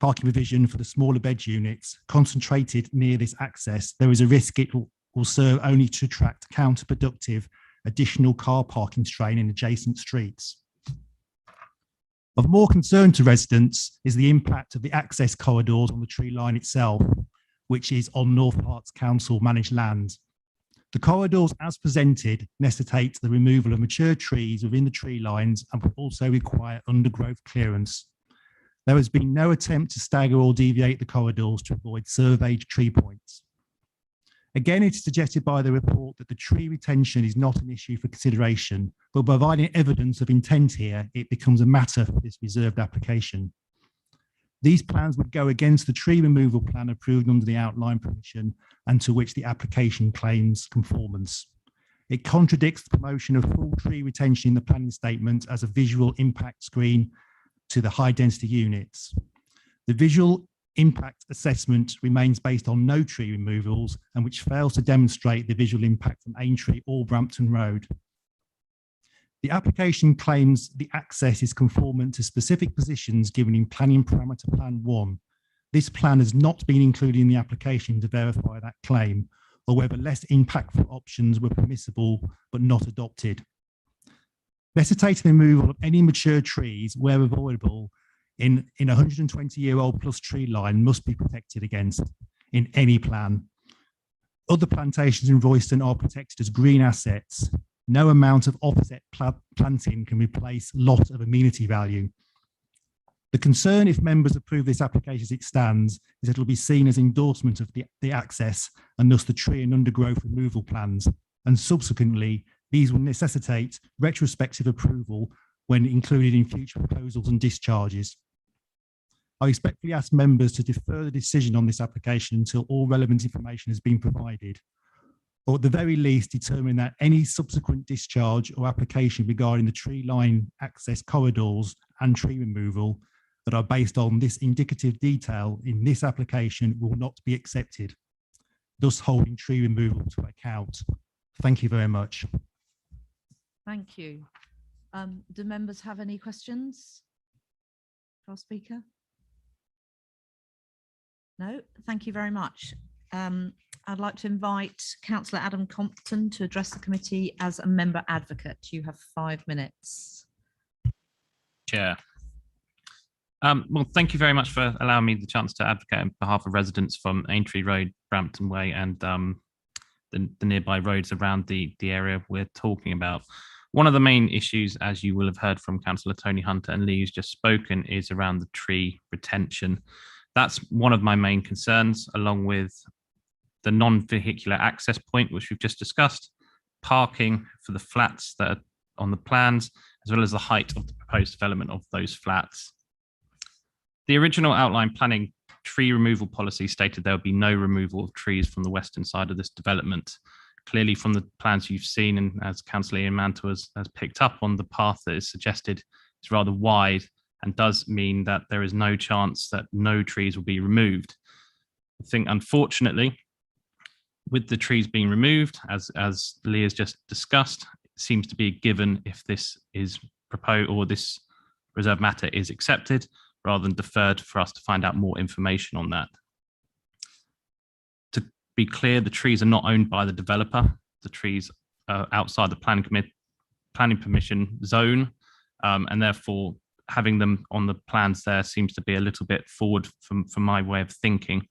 provision for the smaller bed units concentrated near this access, there is a risk it will serve only to attract counterproductive additional car parking strain in adjacent streets. Of more concern to residents is the impact of the access corridors on the tree line itself, which is on North Parts Council managed land. The corridors as presented necessitate the removal of mature trees within the tree lines and will also require undergrowth clearance. There has been no attempt to stagger or deviate the corridors to avoid surveyed tree points. Again, it is suggested by the report that the tree retention is not an issue for consideration, but providing evidence of intent here, it becomes a matter for this reserved application. These plans would go against the tree removal plan approved under the outline permission and to which the application claims conformance. It contradicts the promotion of full tree retention in the planning statement as a visual impact screen to the high density units. The visual impact assessment remains based on no tree removals and which fails to demonstrate the visual impact from Aintree or Brampton Road. The application claims the access is conformant to specific positions given in planning parameter plan 1. This plan has not been included in the application to verify that claim, or whether less impactful options were permissible but not adopted. Necessitating removal of any mature trees where avoidable in a 120-year-old plus tree line must be protected against in any plan. Other plantations in Royston are protected as green assets. No amount of offset planting can replace loss of amenity value. The concern, if members approve this application as it stands, is that it will be seen as endorsement of the access and thus the tree and undergrowth removal plans, and subsequently these will necessitate retrospective approval when included in future proposals and discharges. I respectfully ask members to defer the decision on this application until all relevant information has been provided, or at the very least determine that any subsequent discharge or application regarding the tree line access corridors and tree removal that are based on this indicative detail in this application will not be accepted, thus holding tree removal to account. Thank you very much. Thank you. Do members have any questions for our speaker? No, thank you very much. I'd like to invite Councillor Adam Compton to address the committee as a member advocate. You have 5 minutes. Chair. Well, thank you very much for allowing me the chance to advocate on behalf of residents from Aintree Road, Brampton Way, and the nearby roads around the area we're talking about. One of the main issues, as you will have heard from Councillor Tony Hunter and Lee, who's just spoken, is around the tree retention. That's one of my main concerns, along with the non-vehicular access point, which we've just discussed, parking for the flats that are on the plans, as well as the height of the proposed development of those flats. The original outline planning tree removal policy stated there would be no removal of trees from the western side of this development. Clearly, from the plans you've seen, and as Councillor Ian Mantle has picked up on, the path that is suggested is rather wide and does mean that there is no chance that no trees will be removed. I think, unfortunately, with the trees being removed, as Lee has just discussed, it seems to be a given if this is proposed or this reserve matter is accepted, rather than deferred for us to find out more information on that. To be clear, the trees are not owned by the developer. The trees are outside the planning permission zone, and therefore having them on the plans there seems to be a little bit forward from my way of thinking.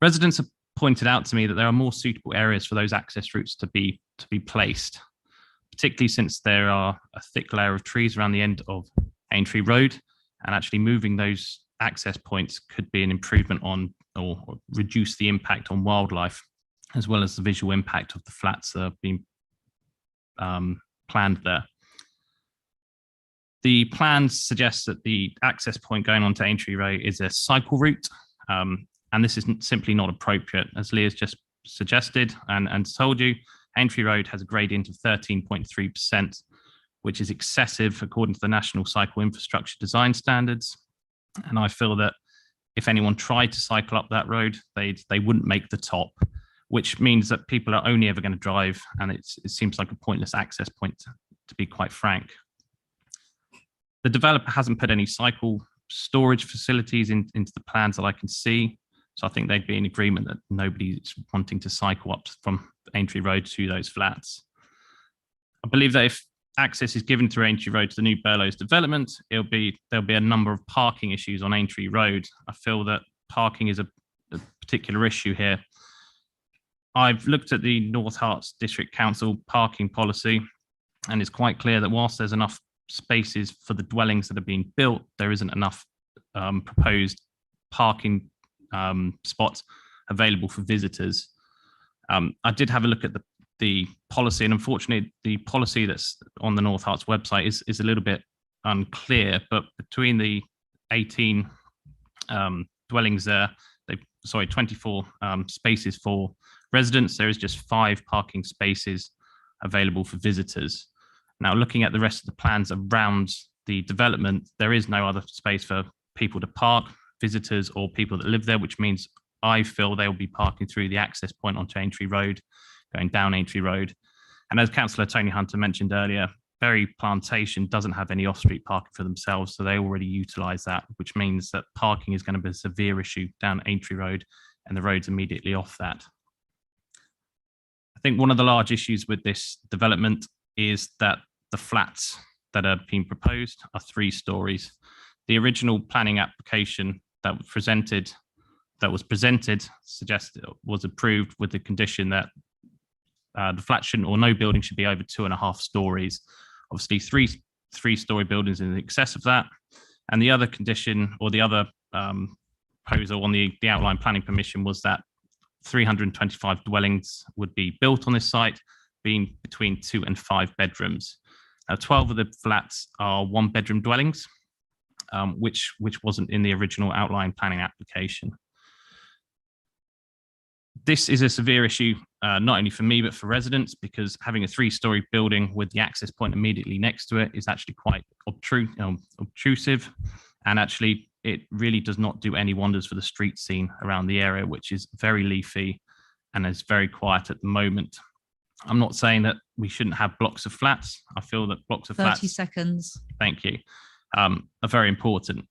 Residents have pointed out to me that there are more suitable areas for those access routes to be placed, particularly since there are a thick layer of trees around the end of Aintree Road, and actually moving those access points could be an improvement on or reduce the impact on wildlife, as well as the visual impact of the flats that have been planned there. The plans suggest that the access point going onto Aintree Road is a cycle route, and this is simply not appropriate. As Lee has just suggested and told you, Aintree Road has a gradient of 13.3%, which is excessive according to the National Cycle Infrastructure Design Standards. And I feel that if anyone tried to cycle up that road, they wouldn't make the top, which means that people are only ever going to drive, and it seems like a pointless access point, to be quite frank. The developer hasn't put any cycle storage facilities into the plans that I can see, so I think they'd be in agreement that nobody's wanting to cycle up from Aintree Road to those flats. I believe that if access is given through Aintree Road to the new Burlows development, there'll be a number of parking issues on Aintree Road. I feel that parking is a particular issue here. I've looked at the North Herts District Council parking policy, and it's quite clear that whilst there's enough spaces for the dwellings that are being built, there isn't enough proposed parking spots available for visitors. I did have a look at the policy, and unfortunately the policy that's on the North Herts website is a little bit unclear, but between the 18 dwellings there, 24 spaces for residents, there is just 5 parking spaces available for visitors. Now, looking at the rest of the plans around the development, there is no other space for people to park, visitors or people that live there, which means I feel they will be parking through the access point onto Aintree Road, going down Aintree Road. And as Councillor Tony Hunter mentioned earlier, Berry Plantation doesn't have any off-street parking for themselves, so they already utilise that, which means that parking is going to be a severe issue down Aintree Road and the roads immediately off that. I think one of the large issues with this development is that the flats that are being proposed are 3 stories. The original planning application that was presented suggested was approved with the condition that the flat shouldn't, or no building should be over 2.5 stories. Obviously, three-story buildings in excess of that. And the other condition, or the other proposal on the outline planning permission, was that 325 dwellings would be built on this site, being between 2 and 5 bedrooms. Now, 12 of the flats are 1-bedroom dwellings, which wasn't in the original outline planning application. This is a severe issue, not only for me, but for residents, because having a 3-story building with the access point immediately next to it is actually quite obtrusive. And actually, it really does not do any wonders for the street scene around the area, which is very leafy and is very quiet at the moment. I'm not saying that we shouldn't have blocks of flats. I feel that blocks of 30 flats— 30 seconds. Thank you. Are very important.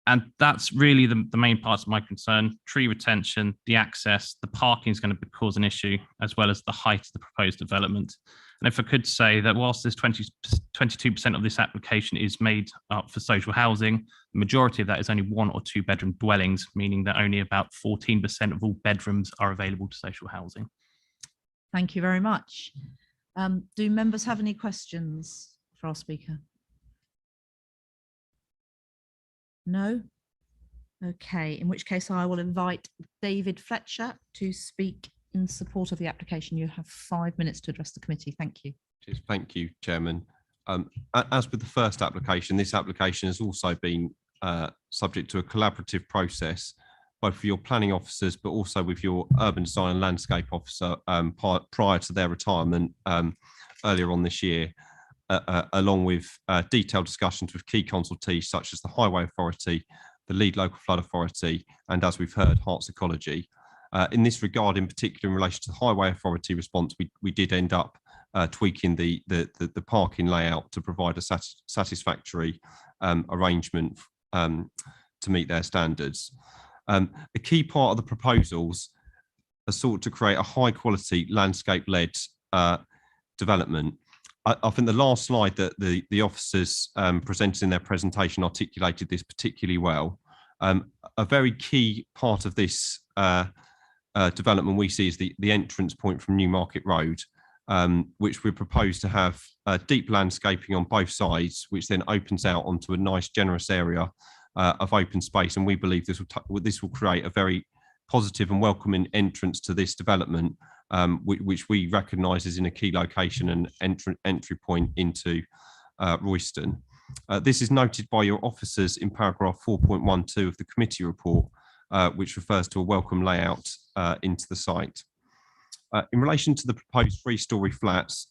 And that's really the main parts of my concern: tree retention, the access, the parking is going to cause an issue, as well as the height of the proposed development. And if I could say that whilst this 22% of this application is made up for social housing, the majority of that is only 1 or 2 bedroom dwellings, meaning that only about 14% of all bedrooms are available to social housing. Thank you very much. Do members have any questions for our speaker? No? Okay, in which case I will invite David Fletcher to speak in support of the application. You have 5 minutes to address the committee. Thank you. Cheers. Thank you, Chairman. As with the first application, this application has also been subject to a collaborative process, both for your planning officers, but also with your urban design and landscape officer prior to their retirement earlier on this year, along with detailed discussions with key consultees such as the Highway Authority, the Lead Local Flood Authority, and as we've heard, Herts Ecology. In this regard, in particular, in relation to the Highway Authority response, we did end up tweaking the parking layout to provide a satisfactory arrangement to meet their standards. A key part of the proposals are sought to create a high quality landscape-led development. I think the last slide that the officers presented in their presentation articulated this particularly well. A very key part of this development we see is the entrance point from Newmarket Road, which we propose to have deep landscaping on both sides, which then opens out onto a nice generous area of open space. And we believe this will create a very positive and welcoming entrance to this development, which we recognise is in a key location and entry point into Royston. This is noted by your officers in paragraph 4.12 of the committee report, which refers to a welcome layout into the site. In relation to the proposed 3-storey flats,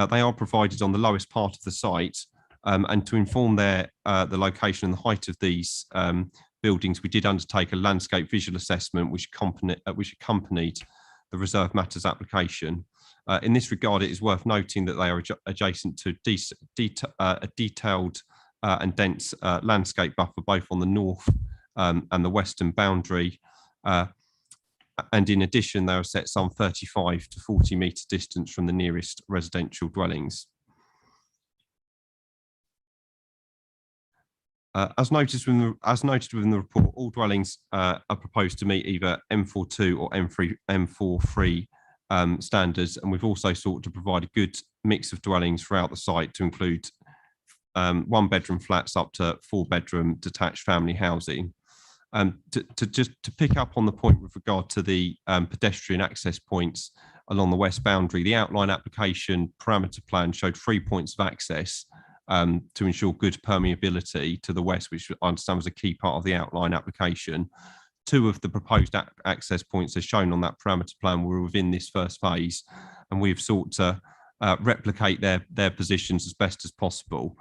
they are provided on the lowest part of the site, and to inform the location and the height of these buildings, we did undertake a landscape visual assessment which accompanied the Reserve Matters application. In this regard, it is worth noting that they are adjacent to a detailed and dense landscape buffer both on the north and the western boundary. And in addition, they are set some 35 to 40 metre distance from the nearest residential dwellings. As noted within the report, all dwellings are proposed to meet either M42 or M43 standards, and we've also sought to provide a good mix of dwellings throughout the site to include 1-bedroom flats up to 4-bedroom detached family housing. To pick up on the point with regard to the pedestrian access points along the west boundary, the outline application parameter plan showed 3 points of access to ensure good permeability to the west, which I understand was a key part of the outline application. 2 of the proposed access points as shown on that parameter plan were within this first phase, and we've sought to replicate their positions as best as possible.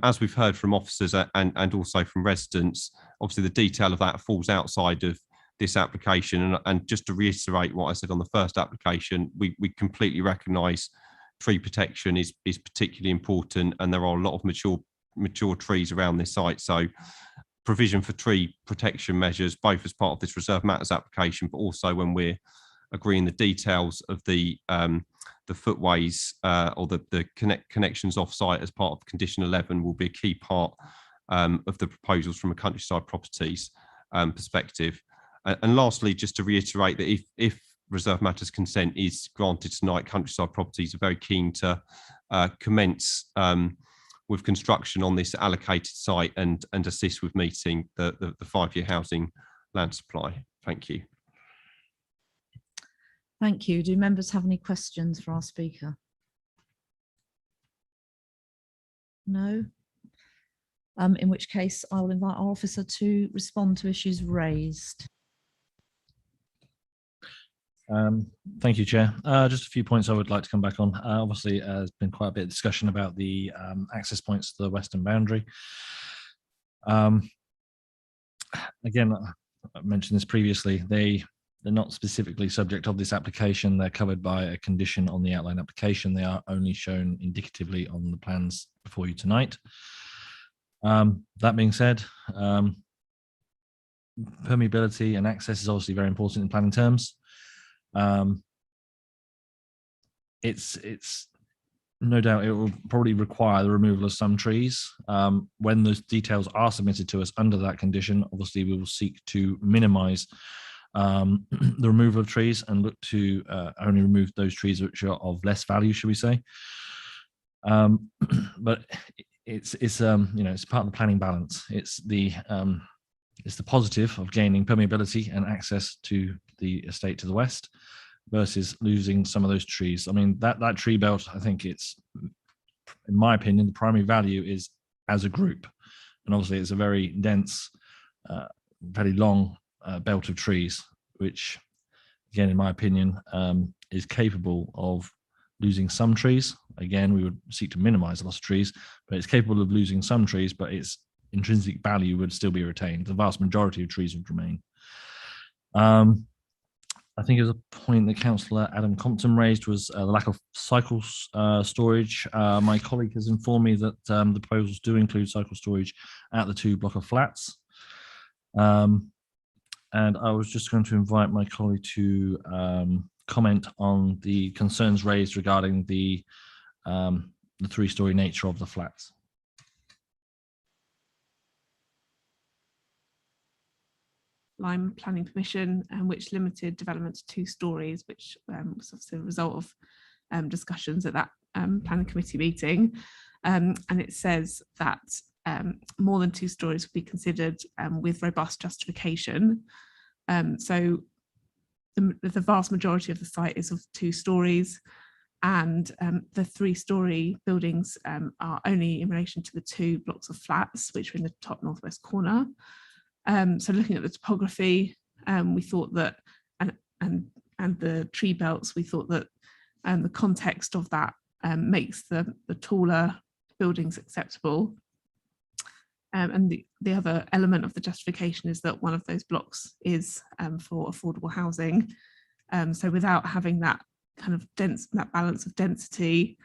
As we've heard from officers and also from residents, obviously the detail of that falls outside of this application. And just to reiterate what I said on the first application, we completely recognise tree protection is particularly important, and there are a lot of mature trees around this site. So provision for tree protection measures, both as part of this Reserve Matters application, but also when we're agreeing the details of the footways or the connections off-site as part of condition 11, will be a key part of the proposals from a Countryside Properties perspective. And lastly, just to reiterate that if Reserve Matters consent is granted tonight, Countryside Properties are very keen to commence with construction on this allocated site and assist with meeting the 5-year housing land supply. Thank you. Thank you. Do members have any questions for our speaker? No? In which case I will invite our officer to respond to issues raised. Thank you, Chair. Just a few points I would like to come back on. Obviously, there's been quite a bit of discussion about the access points to the western boundary. Again, I mentioned this previously, they're not specifically subject of this application. They're covered by a condition on the outline application. They are only shown indicatively on the plans before you tonight. That being said, permeability and access is obviously very important in planning terms. It's no doubt it will probably require the removal of some trees. When those details are submitted to us under that condition, obviously we will seek to minimise the removal of trees and look to only remove those trees which are of less value, should we say. But it's you know, it's part of the planning balance. It's the positive of gaining permeability and access to the estate to the west versus losing some of those trees. I mean, that tree belt, I think it's, in my opinion, the primary value is as a group. And obviously it's a very dense, very long belt of trees, which again, in my opinion, is capable of losing some trees. Again, we would seek to minimize the loss of trees, but it's capable of losing some trees, but its intrinsic value would still be retained. The vast majority of trees would remain. I think it was a point that Councillor Adam Compton raised was the lack of cycle storage. My colleague has informed me that the proposals do include cycle storage at the 2 block of flats. And I was just going to invite my colleague to comment on the concerns raised regarding the 3-storey nature of the flats. Lime Planning Permission, which limited development to 2 stories, which was obviously a result of discussions at that planning committee meeting. And it says that more than 2 stories would be considered with robust justification. So the vast majority of the site is of 2 stories, and the 3-storey buildings are only in relation to the 2 blocks of flats, which are in the top northwest corner. So looking at the topography, we thought that, and the tree belts, we thought that the context of that makes the taller buildings acceptable. And the other element of the justification is that one of those blocks is for affordable housing. So without having that kind of that balance of density,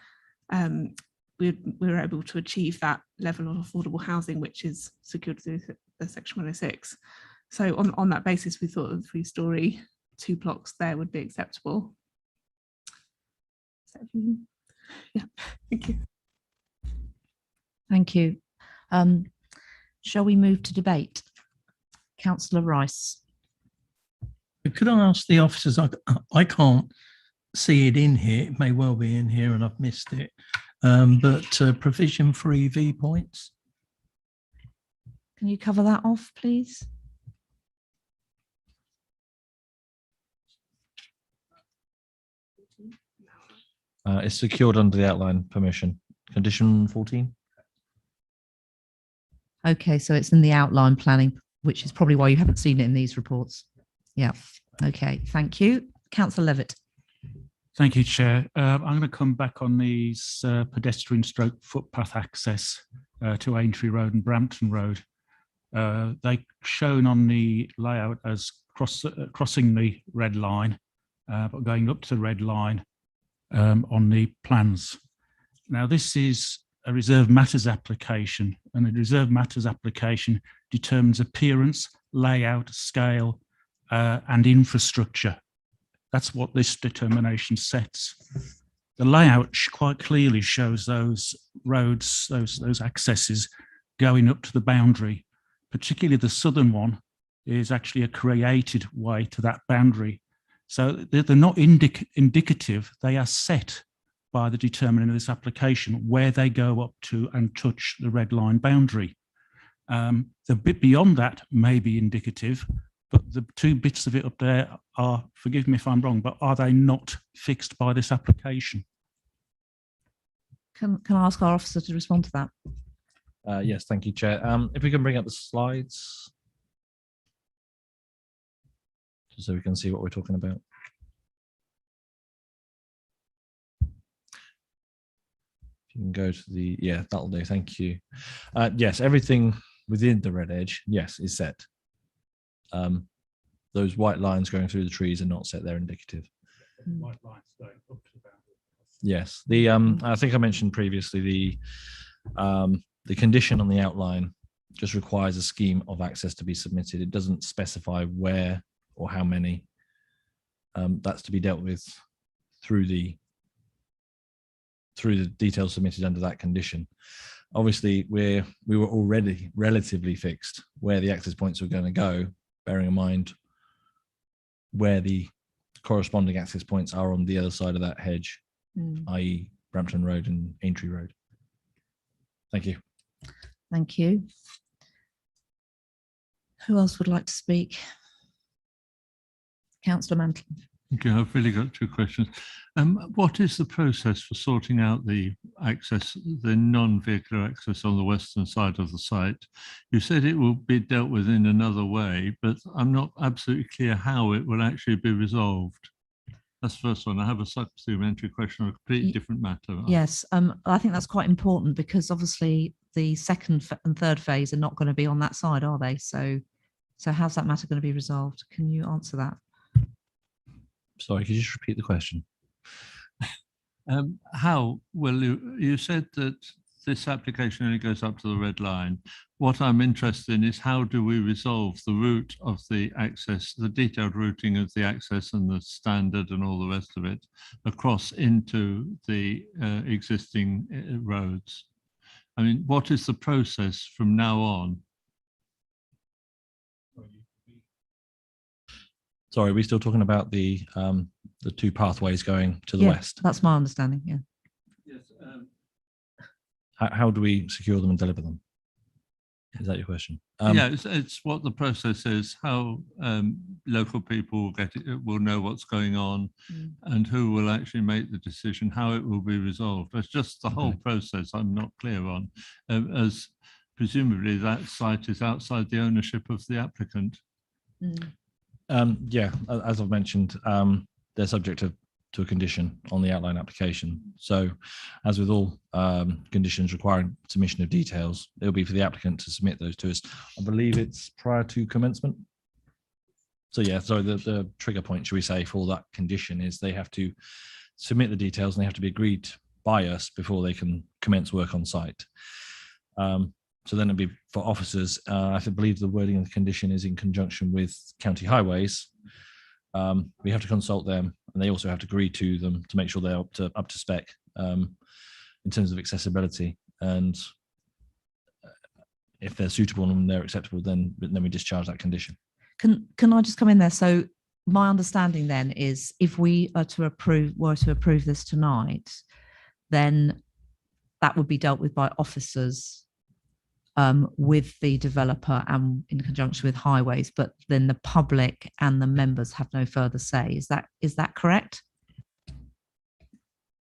we were able to achieve that level of affordable housing, which is secured through the Section 106. So on that basis, we thought the 3-storey 2 blocks there would be acceptable. So, yeah, thank you. Thank you. Shall we move to debate? Councillor Rice. Could I ask the officers, I can't see it in here, it may well be in here and I've missed it, but provision for EV points? Can you cover that off, please? It's secured under the outline permission. Condition 14. Okay, so it's in the outline planning, which is probably why you haven't seen it in these reports. Yeah, okay, thank you. Councillor Levitt. Thank you, Chair. I'm going to come back on these pedestrian stroke footpath access to Aintree Road and Brampton Road. They're shown on the layout as crossing the red line, but going up to the red line on the plans. Now, this is a reserve matters application, and a reserve matters application determines appearance, layout, scale, and infrastructure. That's what this determination sets. The layout quite clearly shows those roads, those accesses going up to the boundary. Particularly the southern one is actually a created way to that boundary. So they're not indicative, they are set by the determinant of this application where they go up to and touch the red line boundary. The bit beyond that may be indicative, but the 2 bits of it up there are, forgive me if I'm wrong, but are they not fixed by this application? Can I ask our officer to respond to that? Yes, thank you, Chair. If we can bring up the slides, just so we can see what we're talking about. You can go to the, yeah, that'll do, thank you. Yes, everything within the red edge, yes, is set. Those white lines going through the trees are not set, they're indicative. White lines going up to the boundary. Yes, the I think I mentioned previously the condition on the outline just requires a scheme of access to be submitted. It doesn't specify where or how many. That's to be dealt with through the details submitted under that condition. Obviously, we were already relatively fixed where the access points were going to go, bearing in mind where the corresponding access points are on the other side of that hedge, i.e. Brampton Road and Aintree Road. Thank you. Thank you. Who else would like to speak? Councillor Mantle. Okay, I've really got two questions. What is the process for sorting out the access, the non-vehicular access on the western side of the site? You said it will be dealt with in another way, but I'm not absolutely clear how it will actually be resolved. That's the first one. I have a supplementary question on a completely different matter. Yes, I think that's quite important because obviously the second and third phase are not going to be on that side, are they? So how's that matter going to be resolved? Can you answer that? Sorry, could you just repeat the question? How will you said that this application only goes up to the red line. What I'm interested in is how do we resolve the route of the access, the detailed routing of the access and the standard and all the rest of it across into the existing roads? I mean, what is the process from now on? Sorry, are we still talking about the two pathways going to the west? That's my understanding, yeah. Yes. How do we secure them and deliver them? Is that your question? Yeah, it's what the process is, how local people will know what's going on and who will actually make the decision, how it will be resolved. It's just the whole process I'm not clear on, as presumably that site is outside the ownership of the applicant. Yeah, as I've mentioned, they're subject to a condition on the outline application. So as with all conditions requiring submission of details, it'll be for the applicant to submit those to us. I believe it's prior to commencement. So yeah, so the trigger point, should we say, for that condition is they have to submit the details and they have to be agreed by us before they can commence work on site. So then it'd be for officers. I believe the wording of the condition is in conjunction with county highways. We have to consult them, and they also have to agree to them to make sure they're up to spec in terms of accessibility. And if they're suitable and they're acceptable, then we discharge that condition. Can I just come in there? So my understanding then is if we are to approve this tonight, then that would be dealt with by officers with the developer and in conjunction with highways, but then the public and the members have no further say. Is that correct?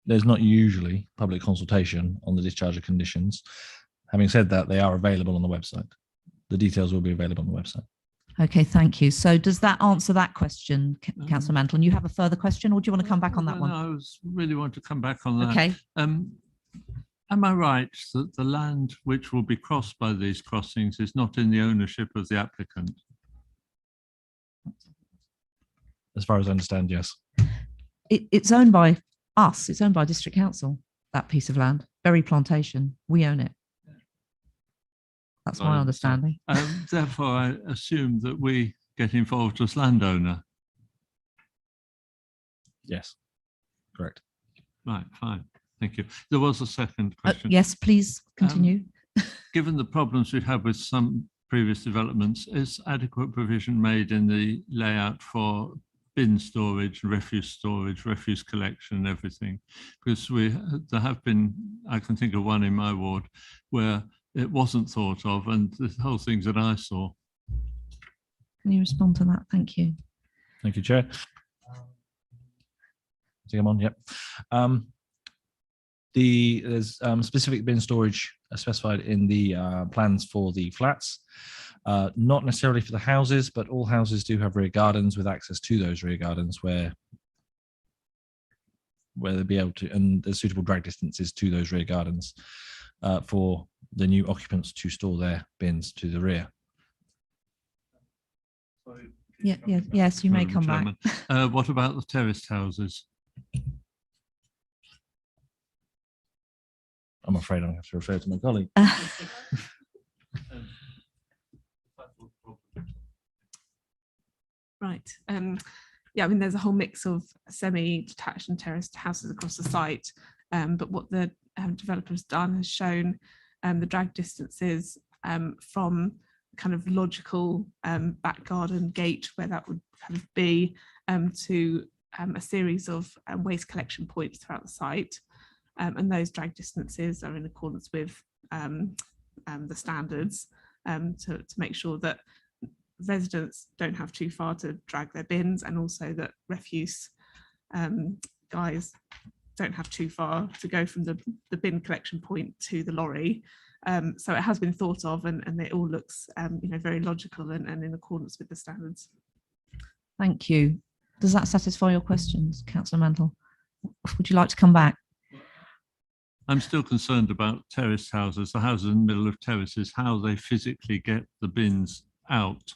There's not usually public consultation on the discharge of conditions. Having said that, they are available on the website. The details will be available on the website. Okay, thank you. So does that answer that question, Councillor Mantle? And you have a further question, or do you want to come back on that one? I really want to come back on that. Okay. Am I right that the land which will be crossed by these crossings is not in the ownership of the applicant? As far as I understand, yes. It's owned by us. It's owned by District Council, that piece of land. Berry Plantation. We own it. That's my understanding. Therefore, I assume that we get involved as landowner. Yes, correct. Right, fine. Thank you. There was a second question. Yes, please continue. Given the problems we've had with some previous developments, is adequate provision made in the layout for bin storage, refuse collection and everything? Because there have been, I can think of one in my ward where it wasn't thought of and the whole thing's an eyesore. Can you respond to that? Thank you. Thank you, Chair. See, I'm on, yep. There's specific bin storage specified in the plans for the flats, not necessarily for the houses, but all houses do have rear gardens with access to those rear gardens where they'll be able to, and there's suitable drag distances to those rear gardens for the new occupants to store their bins to the rear. Yes, you may come back. What about the terraced houses? I'm afraid I'm going to have to refer to my colleague. Right. Yeah, I mean, there's a whole mix of semi-detached and terraced houses across the site, but what the developer's done has shown the drag distances from kind of logical back garden gate where that would kind of be to a series of waste collection points throughout the site, and those drag distances are in accordance with the standards to make sure that residents don't have too far to drag their bins, and also that refuse guys don't have too far to go from the bin collection point to the lorry. So it has been thought of, and it all looks very logical and in accordance with the standards. Thank you. Does that satisfy your questions, Councillor Mantle? Would you like to come back? I'm still concerned about terraced houses, the houses in the middle of terraces, how they physically get the bins out.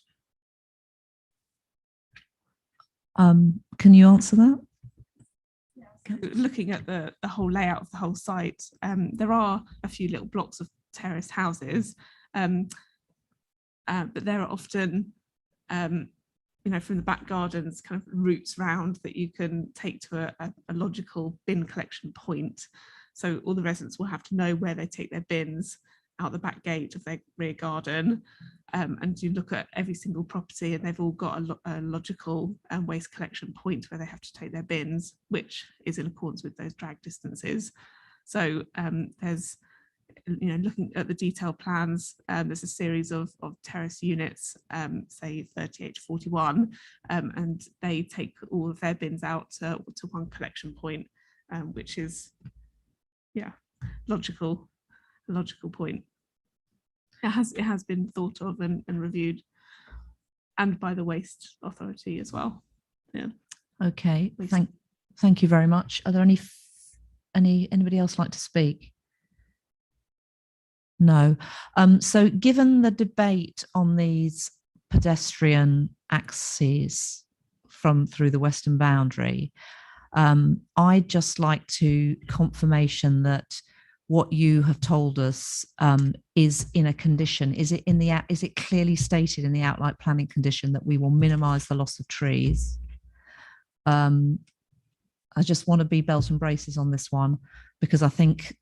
Can you answer that? Looking at the whole layout of the whole site, there are a few little blocks of terraced houses, but there are often from the back gardens kind of routes round that you can take to a logical bin collection point. So all the residents will have to know where they take their bins out the back gate of their rear garden, and you look at every single property and they've all got a logical waste collection point where they have to take their bins, which is in accordance with those drag distances. So there's, looking at the detailed plans, there's a series of terrace units, say 38 to 41, and they take all of their bins out to one collection point, which is, logical point. It has been thought of and reviewed, and by the Waste Authority as well. Yeah. Okay. Thank you very much. Are there anybody else like to speak? No. So given the debate on these pedestrian axes through the western boundary, I'd just like to confirmation that what you have told us is in a condition. Is it clearly stated in the outline planning condition that we will minimise the loss of trees? I just want to be belt and braces on this one, because I think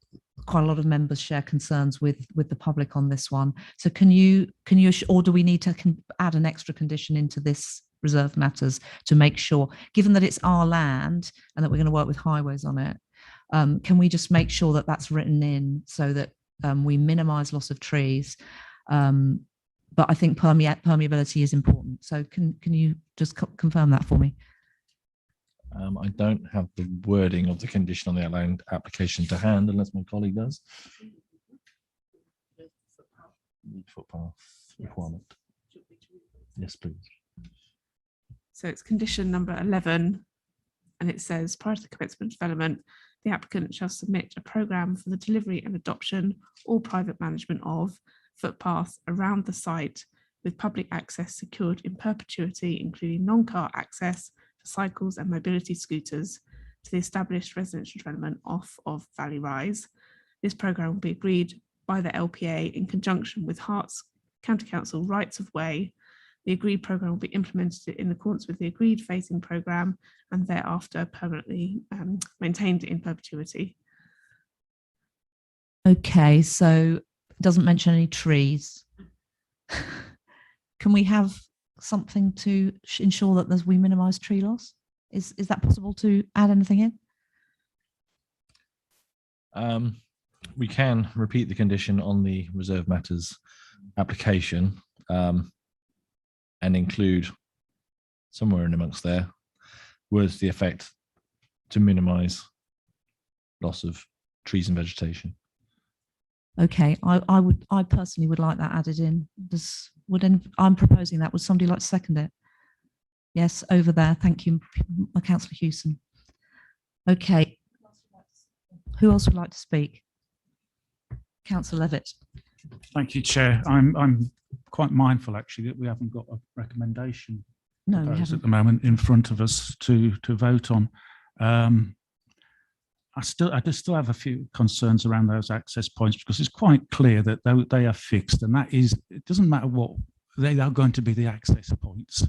quite a lot of members share concerns with the public on this one. So can you or do we need to add an extra condition into this reserve matters to make sure, given that it's our land and that we're going to work with highways on it, can we just make sure that that's written in so that we minimise loss of trees? But I think permeability is important. So can you just confirm that for me? I don't have the wording of the condition on the outlined application to hand, unless my colleague does. Footpath requirement. Yes, please. So it's condition number 11, and it says, prior to the commencement of development, the applicant shall submit a programme for the delivery and adoption or private management of footpaths around the site with public access secured in perpetuity, including non-car access for cycles and mobility scooters to the established residential development off of Valley Rise. This programme will be agreed by the LPA in conjunction with Herts County Council rights of way. The agreed programme will be implemented in accordance with the agreed phasing programme and thereafter permanently maintained in perpetuity. Okay, so it doesn't mention any trees. Can we have something to ensure that we minimise tree loss? Is that possible to add anything in? We can repeat the condition on the reserve matters application and include somewhere in amongst there words to the effect to minimise loss of trees and vegetation. Okay, I personally would like that added in. I'm proposing that. Would somebody like to second it? Yes, over there. Thank you, Councillor Hewson. Okay, who else would like to speak? Councillor Levitt. Thank you, Chair. I'm quite mindful actually that we haven't got a recommendation at the moment in front of us to vote on. I still have a few concerns around those access points, because it's quite clear that they are fixed, and that is, it doesn't matter what, they are going to be the access points.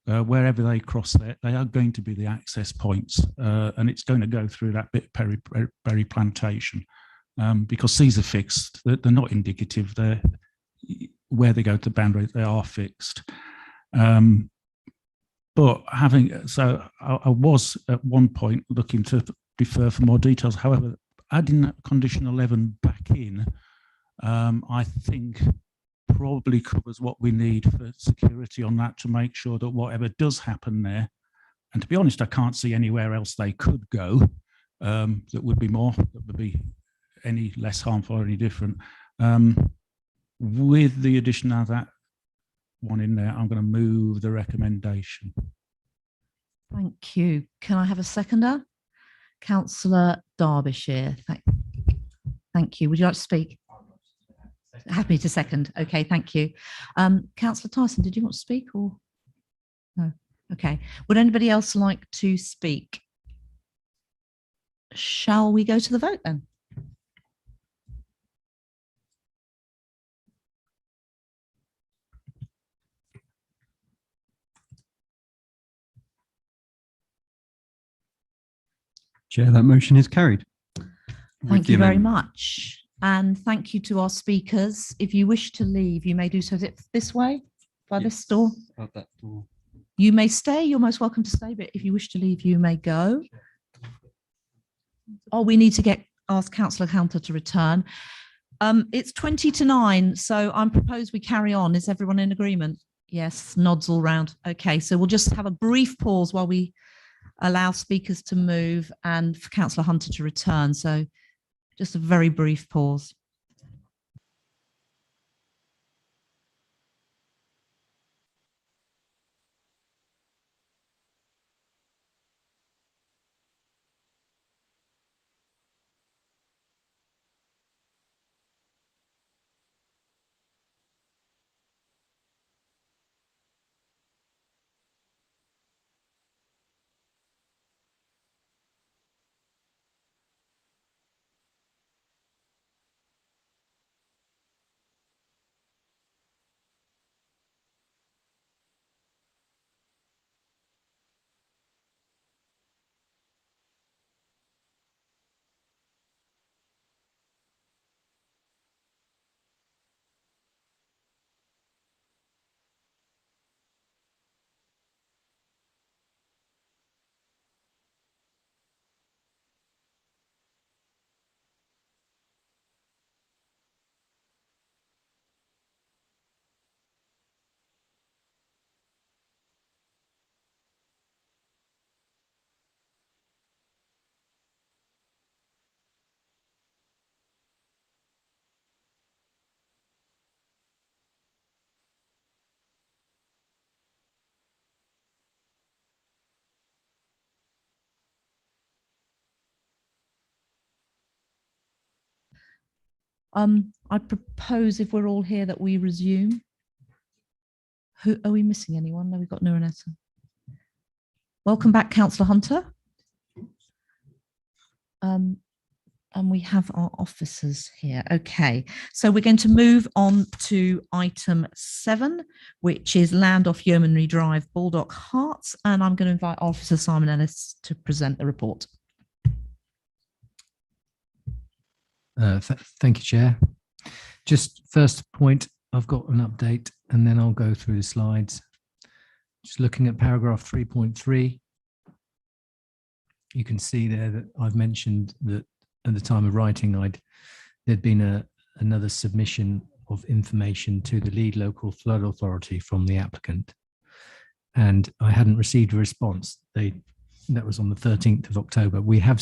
wherever they cross there, they are going to be the access points, and it's going to go through that bit berry plantation, because these are fixed. They're not indicative. They're where they go to the boundary, they are fixed. But I was at one point looking to defer for more details. However, adding that condition 11 back in, I think probably covers what we need for security on that, to make sure that whatever does happen there, and to be honest, I can't see anywhere else they could go that would be any less harmful or any different. With the addition of that one in there, I'm going to move the recommendation. Thank you. Can I have a seconder? Councillor Derbyshire. Thank you. Would you like to speak? Happy to second. Okay, thank you. Councillor Tyson, did you want to speak or no? Okay. Would anybody else like to speak? Shall we go to the vote then? Chair, that motion is carried. Thank you very much. And thank you to our speakers. If you wish to leave, you may do so this way, by this door. Out that door. You may stay, you're most welcome to stay, but if you wish to leave, you may go. Oh, we need to ask Councillor Hunter to return. It's 20 to 9, so I propose we carry on. Is everyone in agreement? Yes, nods all round. Okay, so we'll just have a brief pause while we allow speakers to move and for Councillor Hunter to return. So just a very brief pause. I propose, if we're all here, that we resume. Who are we missing? Anyone? No, we've got Nuranetta. Welcome back, Councillor Hunter. And we have our officers here. Okay, so we're going to move on to item 7, which is land off Yeomanry Drive, Baldock Hearts, and I'm going to invite Officer Simon Ellis to present the report. Thank you, Chair. Just first point, I've got an update and then I'll go through the slides. Just looking at paragraph 3.3, you can see there that I've mentioned that at the time of writing, there'd been another submission of information to the lead local flood authority from the applicant, and I hadn't received a response. That was on the 13th of October. We have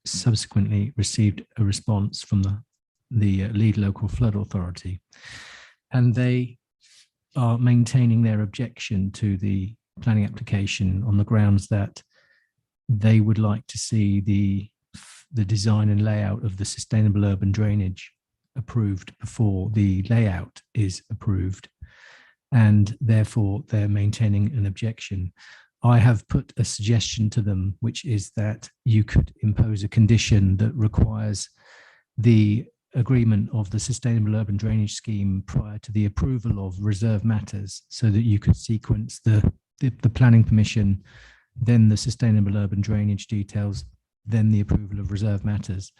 subsequently received a response from the lead local flood authority, and they are maintaining their objection to the planning application on the grounds that they would like to see the design and layout of the sustainable urban drainage approved before the layout is approved, and therefore they're maintaining an objection. I have put a suggestion to them, which is that you could impose a condition that requires the agreement of the sustainable urban drainage scheme prior to the approval of reserve matters, so that you could sequence the the planning permission, then the sustainable urban drainage details, then the approval of reserve matters.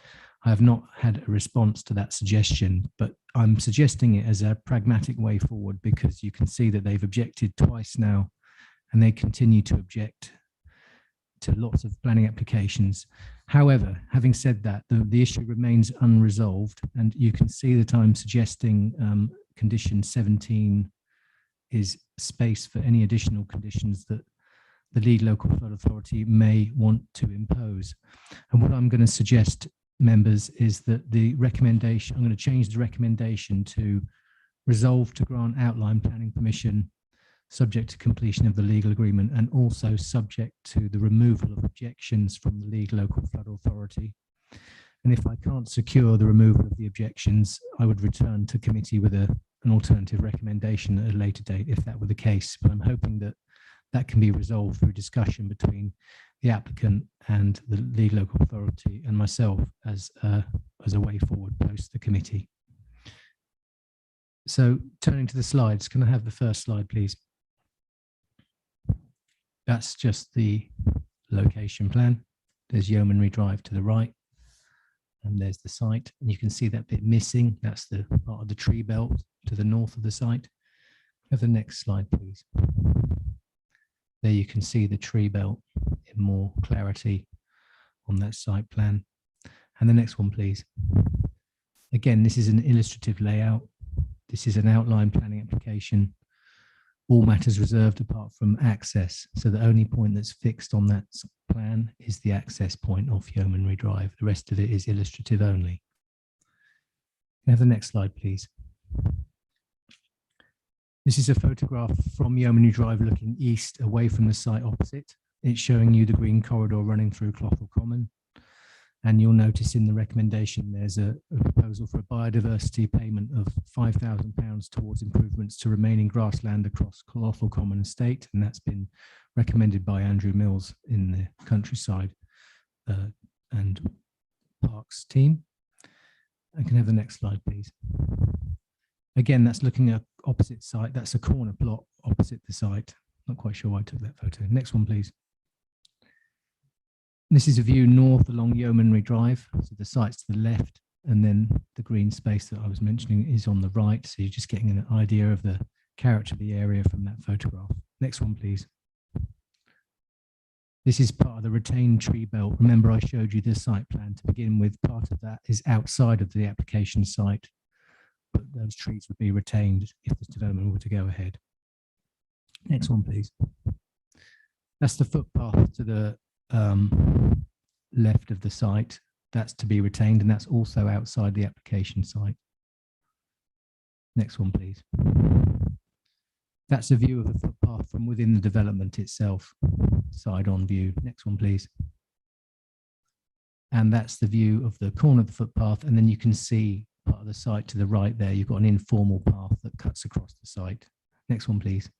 I have not had a response to that suggestion, but I'm suggesting it as a pragmatic way forward because you can see that they've objected twice now and they continue to object to lots of planning applications. However, having said that, the issue remains unresolved, and you can see that I'm suggesting condition 17 is space for any additional conditions that the lead local flood authority may want to impose. And what I'm going to suggest, members, is that the recommendation, I'm going to change the recommendation to resolve to grant outline planning permission subject to completion of the legal agreement and also subject to the removal of objections from the lead local flood authority. And if I can't secure the removal of the objections, I would return to committee with an alternative recommendation at a later date if that were the case. But I'm hoping that that can be resolved through discussion between the applicant and the lead local authority and myself as a way forward post the committee. So turning to the slides, can I have the first slide, please? That's just the location plan. There's Yeomanry Drive to the right, and there's the site. And you can see that bit missing. That's the part of the tree belt to the north of the site. Have the next slide, please. There you can see the tree belt in more clarity on that site plan. And the next one, please. Again, this is an illustrative layout. This is an outline planning application. All matters reserved apart from access. So the only point that's fixed on that plan is the access point off Yeomanry Drive. The rest of it is illustrative only. Can I have the next slide, please? This is a photograph from Yeomanry Drive looking east away from the site opposite. It's showing you the green corridor running through Clothall Common. And you'll notice in the recommendation, there's a proposal for a biodiversity payment of £5,000 towards improvements to remaining grassland across Clothall Common Estate. And that's been recommended by Andrew Mills in the countryside and parks team. I can have the next slide, please. Again, that's looking at opposite site. That's a corner plot opposite the site. Not quite sure why I took that photo. Next one, please. This is a view north along Yeomanry Drive. So the site's to the left, and then the green space that I was mentioning is on the right. So you're just getting an idea of the character of the area from that photograph. Next one, please. This is part of the retained tree belt. Remember, I showed you the site plan to begin with. Part of that is outside of the application site, but those trees would be retained if this development were to go ahead. Next one, please. That's the footpath to the left of the site. That's to be retained, and that's also outside the application site. Next one, please. That's a view of the footpath from within the development itself, side-on view. Next one, please. And that's the view of the corner of the footpath, and then you can see part of the site to the right there. You've got an informal path that cuts across the site. Next one, please.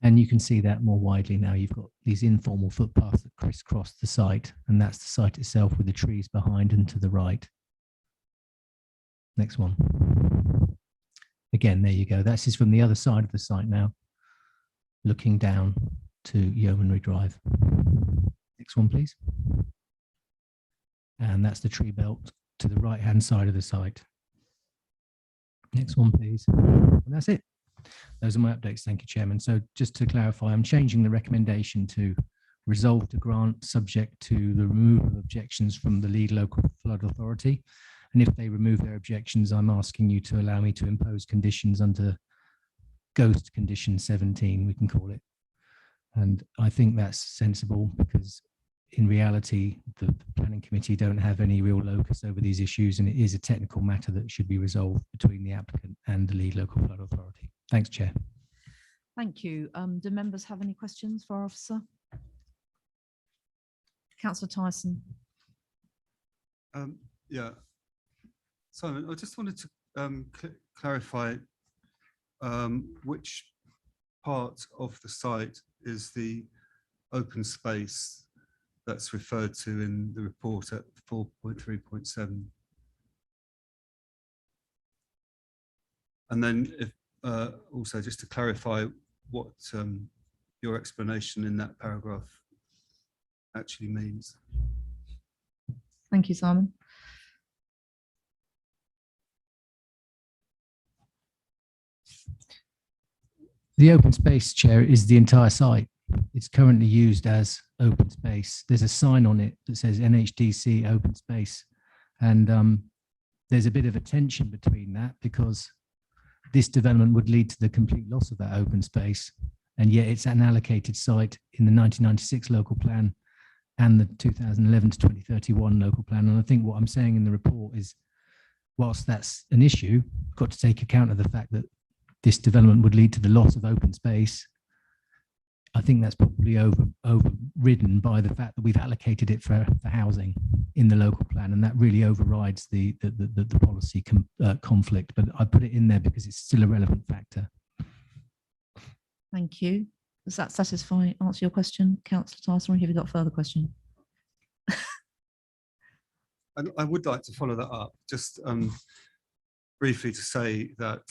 And you can see that more widely now. You've got these informal footpaths that crisscross the site, and that's the site itself with the trees behind and to the right. Next one. Again, there you go. That's just from the other side of the site now, looking down to Yeomanry Drive. Next one, please. And that's the tree belt to the right-hand side of the site. Next one, please. And that's it. Those are my updates. Thank you, Chairman. So just to clarify, I'm changing the recommendation to resolve to grant subject to the removal of objections from the lead local flood authority. And if they remove their objections, I'm asking you to allow me to impose conditions under ghost condition 17, we can call it. And I think that's sensible because in reality, the planning committee don't have any real locus over these issues, and it is a technical matter that should be resolved between the applicant and the lead local flood authority. Thanks, Chair. Thank you. Do members have any questions for our officer? Councillor Tyson. Yeah, Simon, I just wanted to clarify which part of the site is the open space that's referred to in the report at 4.3.7. And then if also just to clarify what your explanation in that paragraph actually means. Thank you, Simon. The open space, Chair, is the entire site. It's currently used as open space. There's a sign on it that says NHDC open space. And there's a bit of a tension between that because this development would lead to the complete loss of that open space. And yet it's an allocated site in the 1996 local plan and the 2011 to 2031 local plan. And I think what I'm saying in the report is, whilst that's an issue, we've got to take account of the fact that this development would lead to the loss of open space. I think that's probably overridden by the fact that we've allocated it for housing in the local plan, and that really overrides the policy conflict. But I put it in there because it's still a relevant factor. Thank you. Does that answer your question, Councillor Tyson, or have you got further question? I would like to follow that up, just briefly to say that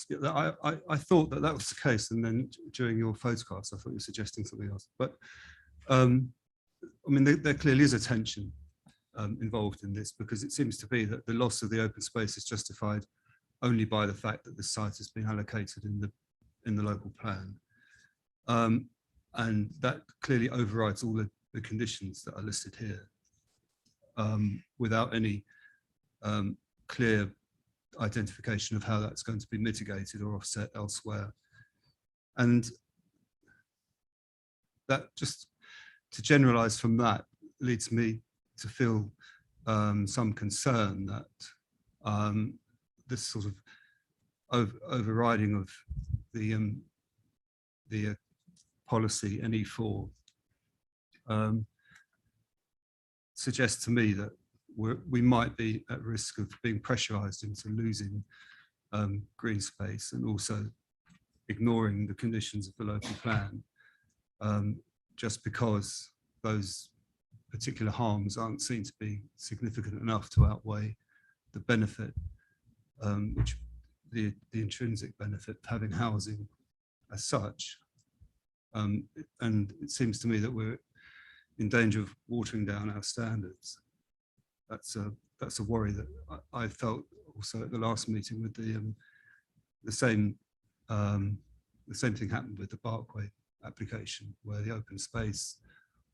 I thought that was the case, and then during your photographs I thought you were suggesting something else. But I mean, there clearly is a tension involved in this, because it seems to be that the loss of the open space is justified only by the fact that the site has been allocated in the local plan, and that clearly overrides all the conditions that are listed here, without any clear identification of how that's going to be mitigated or offset elsewhere. And that, just to generalize from that, leads me to feel some concern that this sort of overriding of the policy NE4 suggests to me that we might be at risk of being pressurized into losing green space, and also ignoring the conditions of the local plan, just because those particular harms aren't seen to be significant enough to outweigh the benefit, which the intrinsic benefit of having housing as such. And it seems to me that we're in danger of watering down our standards. That's a worry that I felt also at the last meeting with the same thing happened with the Barkway application, where the open space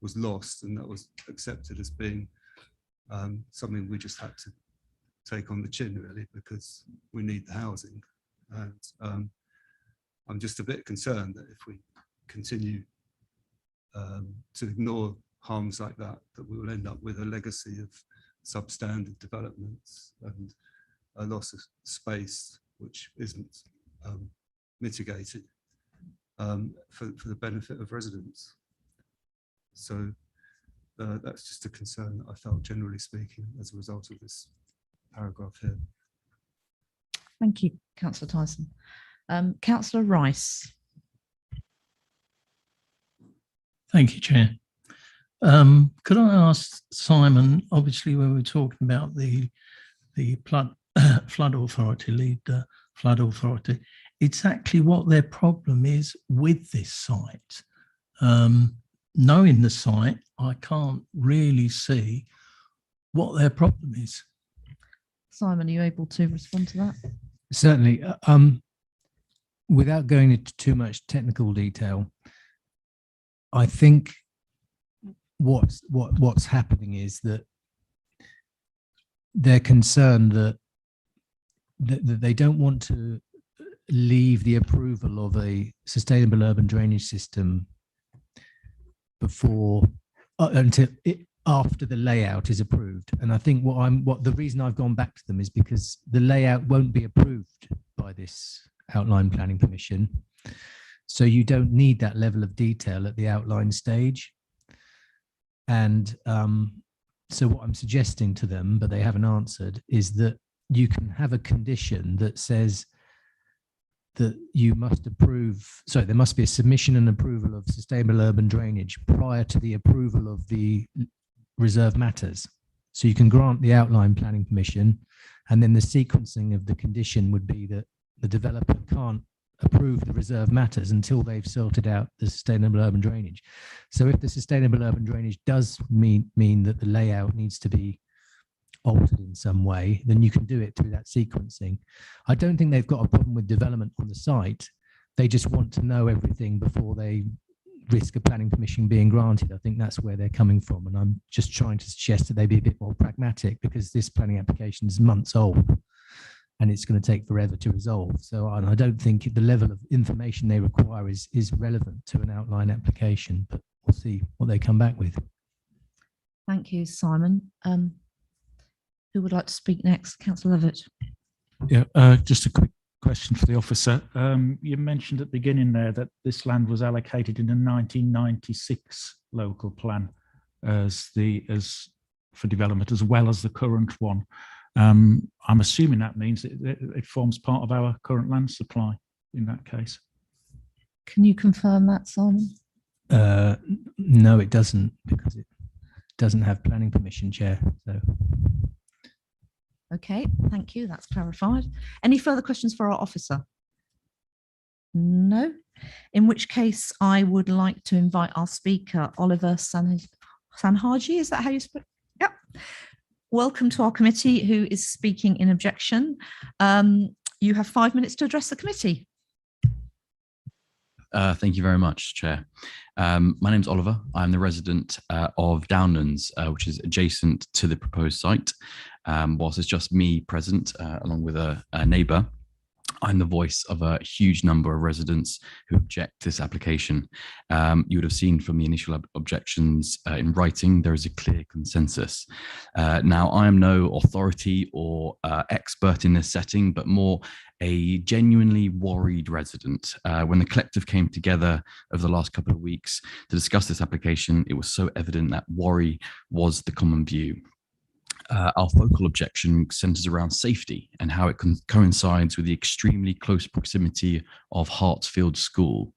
was lost, and that was accepted as being something we just had to take on the chin, really, because we need the housing. And I'm just a bit concerned that if we continue to ignore harms like that, that we will end up with a legacy of substandard developments and a loss of space which isn't mitigated for the benefit of residents. So that's just a concern that I felt, generally speaking, as a result of this paragraph here. Thank you, Councillor Tyson. Councillor Rice. Thank you, Chair. Could I ask Simon, obviously when we're talking about the flood authority, lead flood authority, exactly what their problem is with this site. Knowing the site, I can't really see what their problem is. Simon, are you able to respond to that? Certainly. Without going into too much technical detail, I think what's happening is that they're concerned that they don't want to leave the approval of a sustainable urban drainage system before after the layout is approved. And I think the reason I've gone back to them is because the layout won't be approved by this outline planning permission, so you don't need that level of detail at the outline stage. And so what I'm suggesting to them, but they haven't answered, is that you can have a condition that says that you must approve, so there must be a submission and approval of sustainable urban drainage prior to the approval of the reserve matters. So you can grant the outline planning permission, and then the sequencing of the condition would be that the developer can't approve the reserve matters until they've sorted out the sustainable urban drainage. So if the sustainable urban drainage does mean that the layout needs to be altered in some way, then you can do it through that sequencing. I don't think they've got a problem with development on the site. They just want to know everything before they risk a planning permission being granted. I think that's where they're coming from. And I'm just trying to suggest that they be a bit more pragmatic, because this planning application is months old and it's going to take forever to resolve. So I don't think the level of information they require is relevant to an outline application, but we'll see what they come back with. Thank you, Simon. Who would like to speak next? Councillor Levitt. Yeah, just a quick question for the officer. You mentioned at the beginning there that this land was allocated in a 1996 local plan as for development, as well as the current one. I'm assuming that means it forms part of our current land supply in that case. Can you confirm that, Simon? No, it doesn't, because it doesn't have planning permission, Chair. So. Okay, thank you. That's clarified. Any further questions for our officer? No. In which case, I would like to invite our speaker, Oliver Sanhaji. Is that how you speak? Yep. Welcome to our committee, who is speaking in objection. You have 5 minutes to address the committee. Thank you very much, Chair. My name's Oliver. I'm the resident of Downlands, which is adjacent to the proposed site. Whilst it's just me present, along with a neighbour, I'm the voice of a huge number of residents who object to this application. You would have seen from the initial objections in writing, there is a clear consensus. Now, I am no authority or expert in this setting, but more a genuinely worried resident. When the collective came together over the last couple of weeks to discuss this application, it was so evident that worry was the common view. Our focal objection centers around safety and how it coincides with the extremely close proximity of Hartsfield School.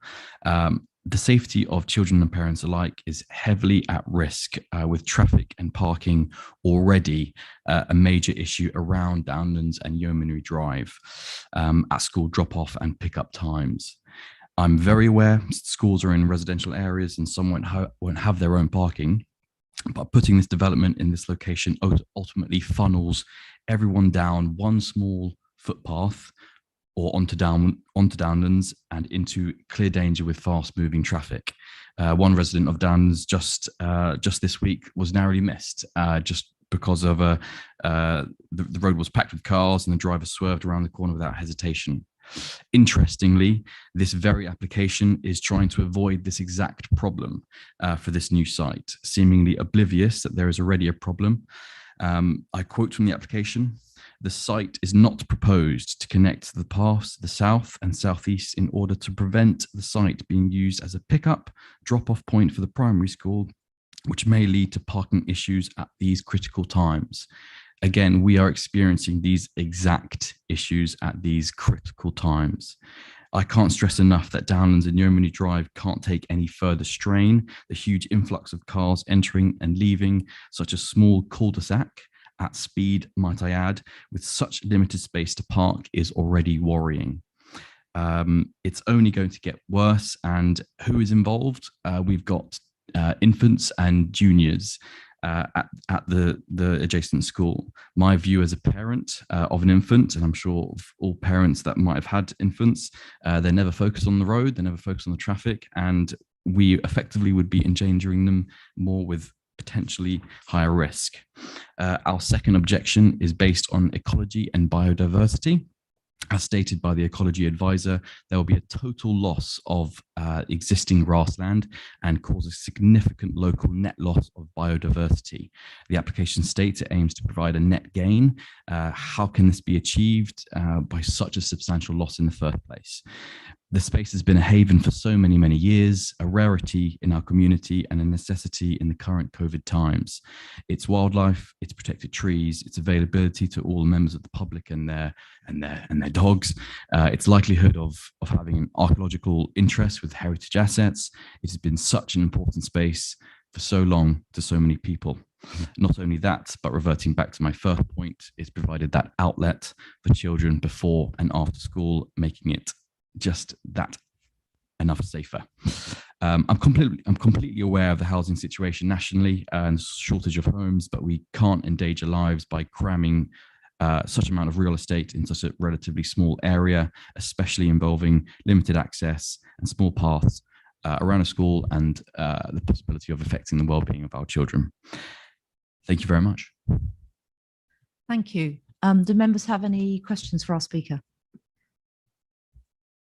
The safety of children and parents alike is heavily at risk, with traffic and parking already a major issue around Downlands and Yeomanry Drive at school drop-off and pick-up times. I'm very aware schools are in residential areas and some won't have their own parking, but putting this development in this location ultimately funnels everyone down one small footpath or onto Downlands and into clear danger with fast-moving traffic. One resident of Downlands just this week was narrowly missed just because of the road was packed with cars and the driver swerved around the corner without hesitation. Interestingly, this very application is trying to avoid this exact problem for this new site, seemingly oblivious that there is already a problem. I quote from the application: "The site is not proposed to connect the paths to the south and southeast in order to prevent the site being used as a pickup, drop-off point for the primary school, which may lead to parking issues at these critical times." Again, we are experiencing these exact issues at these critical times. I can't stress enough that Downlands and Yeomanry Drive can't take any further strain. The huge influx of cars entering and leaving such a small cul-de-sac at speed, might I add, with such limited space to park is already worrying. It's only going to get worse. And who is involved? We've got infants and juniors at the adjacent school. My view as a parent of an infant, and I'm sure of all parents that might have had infants, they never focus on the road, they never focus on the traffic, and we effectively would be endangering them more with potentially higher risk. Our second objection is based on ecology and biodiversity. As stated by the ecology advisor, there will be a total loss of existing grassland and cause a significant local net loss of biodiversity. The application states it aims to provide a net gain. How can this be achieved by such a substantial loss in the first place? The space has been a haven for so many, many years, a rarity in our community and a necessity in the current COVID times. Its wildlife, its protected trees, its availability to all members of the public and their dogs, its likelihood of having an archaeological interest with heritage assets. It has been such an important space for so long to so many people. Not only that, but reverting back to my first point, it's provided that outlet for children before and after school, making it just that enough safer. I'm completely aware of the housing situation nationally and shortage of homes, but we can't endanger lives by cramming such amount of real estate in such a relatively small area, especially involving limited access and small paths around a school and the possibility of affecting the well-being of our children. Thank you very much. Thank you. Do members have any questions for our speaker?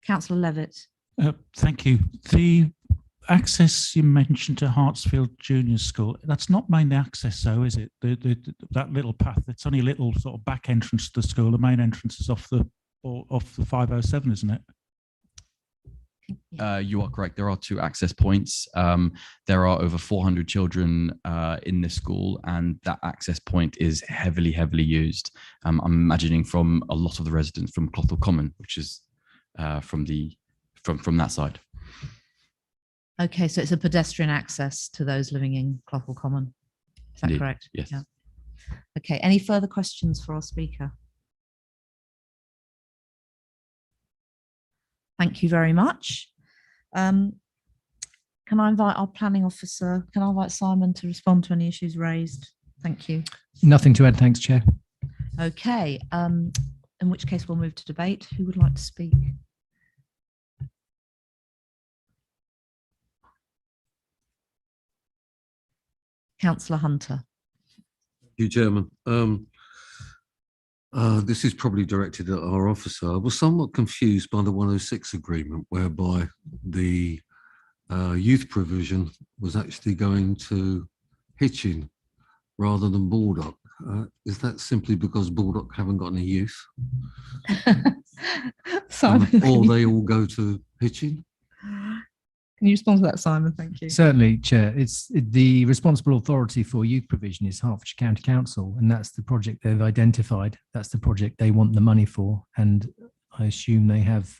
Councillor Levitt. Thank you. The access you mentioned to Hartsfield Junior School, that's not main access though, is it? That little path, it's only a little sort of back entrance to the school. The main entrance is off the 507, isn't it? You are correct. There are 2 access points. There are over 400 children in this school, and that access point is heavily used. I'm imagining from a lot of the residents from Clothall Common, which is from that side. Okay, so it's a pedestrian access to those living in Clothall Common. Is that Indeed, correct? yes. Yeah. Okay, any further questions for our speaker? Thank you very much. Can I invite our planning officer? Can I invite Simon to respond to any issues raised? Thank you. Nothing to add, thanks, Chair. Okay, in which case we'll move to debate. Who would like to speak? Councillor Hunter. Thank you, Chairman. This is probably directed at our officer. I was somewhat confused by the 106 agreement, whereby the youth provision was actually going to Hitchin rather than Baldock. Is that simply because Baldock haven't got any youth? Simon, or they all go to Hitchin? Can you respond to that, Simon? Thank you. Certainly, Chair. It's the responsible authority for youth provision is Hertfordshire County Council, and that's the project they've identified. That's the project they want the money for, and I assume they have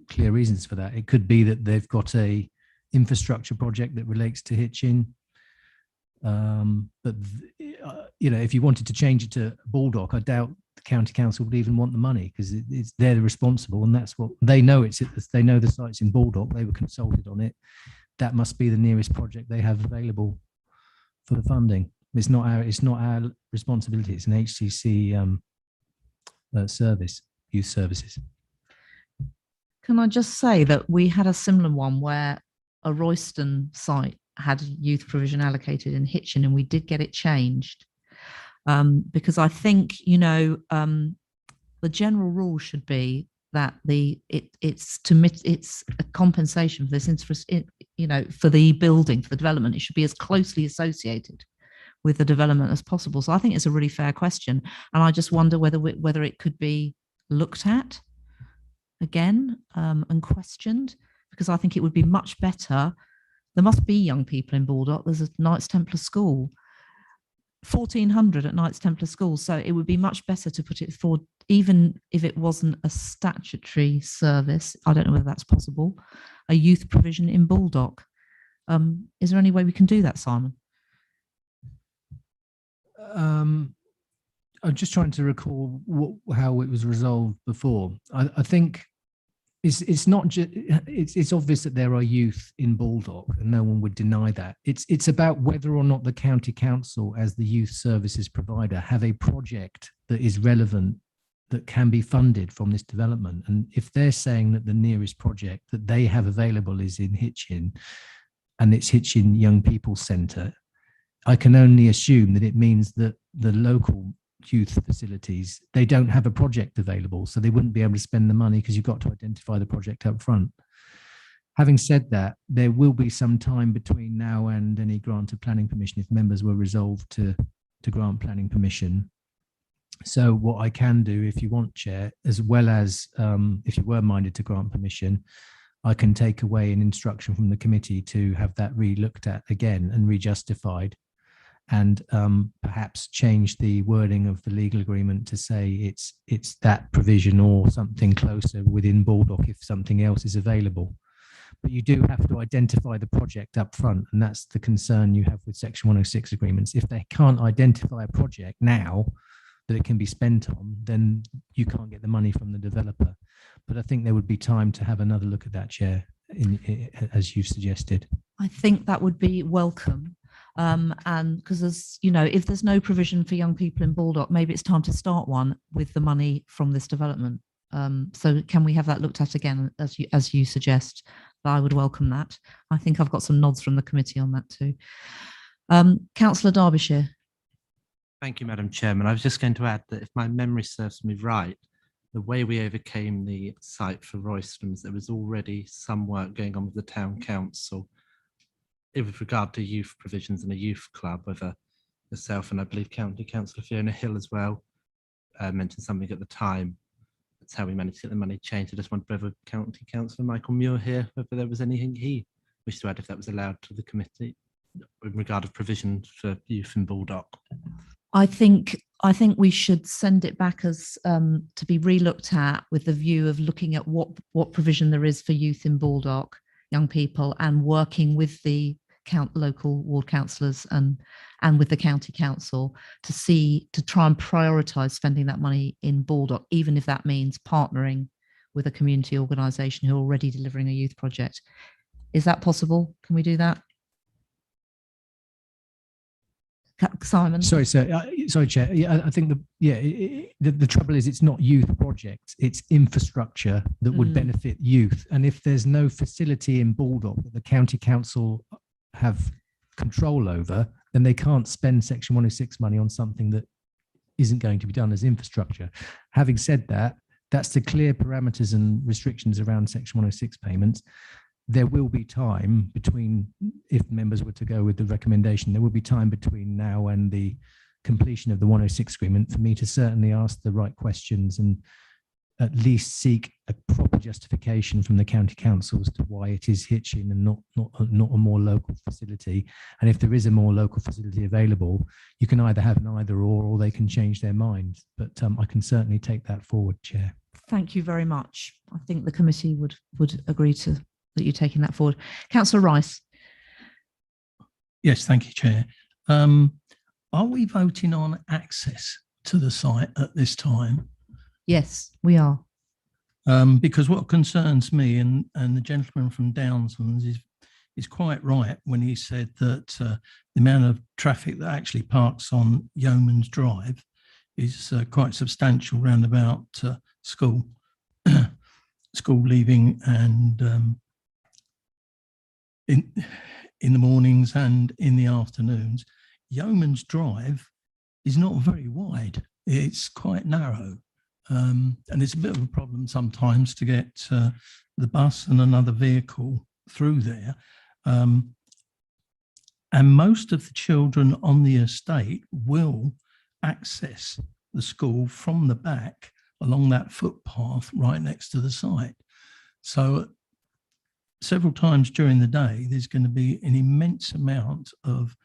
clear reasons for that. It could be that they've got a infrastructure project that relates to Hitchin. But if you wanted to change it to Baldock, I doubt the county council would even want the money, because they're responsible, and that's what they know. They know the site's in Baldock. They were consulted on it. That must be the nearest project they have available for the funding. It's not our responsibility. It's an HCC service, youth services. Can I just say that we had a similar one where a Royston site had youth provision allocated in Hitchin, and we did get it changed. Because I think, the general rule should be that it's a compensation for this interest, for the building, for the development. It should be as closely associated with the development as possible. So I think it's a really fair question, and I just wonder whether it could be looked at again and questioned, because I think it would be much better. There must be young people in Baldock. There's a Knights Templar school. 1,400 at Knights Templar School, so it would be much better to put it forward, even if it wasn't a statutory service. I don't know whether that's possible. A youth provision in Baldock. Is there any way we can do that, Simon? I'm just trying to recall how it was resolved before. I think it's not just, it's obvious that there are youth in Baldock, and no one would deny that. It's about whether or not the county council, as the youth services provider, have a project that is relevant, that can be funded from this development. And if they're saying that the nearest project that they have available is in Hitchin, and it's Hitchin Young People Centre, I can only assume that it means that the local youth facilities, they don't have a project available, so they wouldn't be able to spend the money, because you've got to identify the project up front. Having said that, there will be some time between now and any grant of planning permission if members were resolved to grant planning permission. So what I can do, if you want, Chair, as well as if you were minded to grant permission, I can take away an instruction from the committee to have that re-looked at again and re-justified, and perhaps change the wording of the legal agreement to say it's that provision or something closer within Baldock if something else is available. But you do have to identify the project up front, and that's the concern you have with Section 106 agreements. If they can't identify a project now that it can be spent on, then you can't get the money from the developer. but I think there would be time to have another look at that, Chair, as you've suggested. I think that would be welcome. And because there's, you know, if there's no provision for young people in Baldock, maybe it's time to start one with the money from this development. So can we have that looked at again, as you suggest? I would welcome that. I think I've got some nods from the committee on that too. Councillor Derbyshire. Thank you, Madam Chairman. I was just going to add that if my memory serves me right, the way we overcame the site for Royston was there was already some work going on with the town council with regard to youth provisions in a youth club, whether yourself and I believe County Councillor Fiona Hill as well mentioned something at the time. That's how we managed to get the money changed. I just wondered whether County Councillor Michael Muir here, whether there was anything he wished to add, if that was allowed to the committee in regard of provision for youth in Baldock. I think we should send it back as to be re-looked at with the view of looking at what provision there is for youth in Baldock, young people, and working with the local ward councillors and with the county council to try and prioritise spending that money in Baldock, even if that means partnering with a community organisation who are already delivering a youth project. Is that possible? Can we do that? Simon. Sorry, sir. Sorry, Chair. Yeah, I think the trouble is it's not youth projects; it's infrastructure that would benefit youth. And if there's no facility in Baldock that the county council have control over, then they can't spend Section 106 money on something that isn't going to be done as infrastructure. Having said that, that's the clear parameters and restrictions around Section 106 payments. There will be time between, if members were to go with the recommendation, there will be time between now and the completion of the 106 agreement for me to certainly ask the right questions and at least seek a proper justification from the county council as to why it is Hitchin and not a more local facility. And if there is a more local facility available, you can either have an either or they can change their mind. But I can certainly take that forward, Chair. Thank you very much. I think the committee would agree to that you're taking that forward. Councillor Rice. Yes, thank you, Chair. Are we voting on access to the site at this time? Yes, we are. Because what concerns me and the gentleman from Downslands is quite right when he said that the amount of traffic that actually parks on Yeoman's Drive is quite substantial round about school leaving and in the mornings and in the afternoons. Yeoman's Drive is not very wide. It's quite narrow. And it's a bit of a problem sometimes to get the bus and another vehicle through there. And most of the children on the estate will access the school from the back along that footpath right next to the site. So several times during the day, there's going to be an immense amount of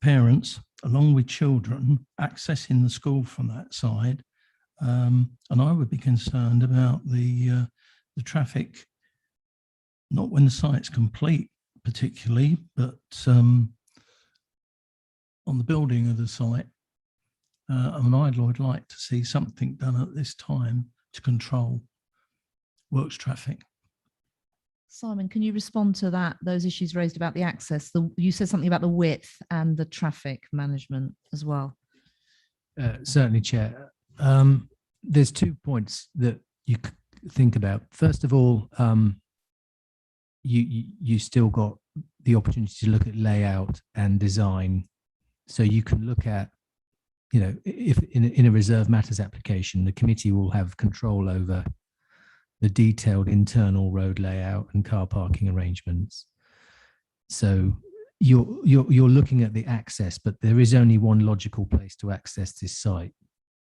parents along with children accessing the school from that side. And I would be concerned about the traffic, not when the site's complete particularly, but on the building of the site. And I'd like to see something done at this time to control works traffic. Simon, can you respond to those issues raised about the access? You said something about the width and the traffic management as well. Certainly, Chair. There's 2 points that you think about. First of all, you still got the opportunity to look at layout and design. So you can look at, if in a reserve matters application, the committee will have control over the detailed internal road layout and car parking arrangements. So you're looking at the access, but there is only one logical place to access this site,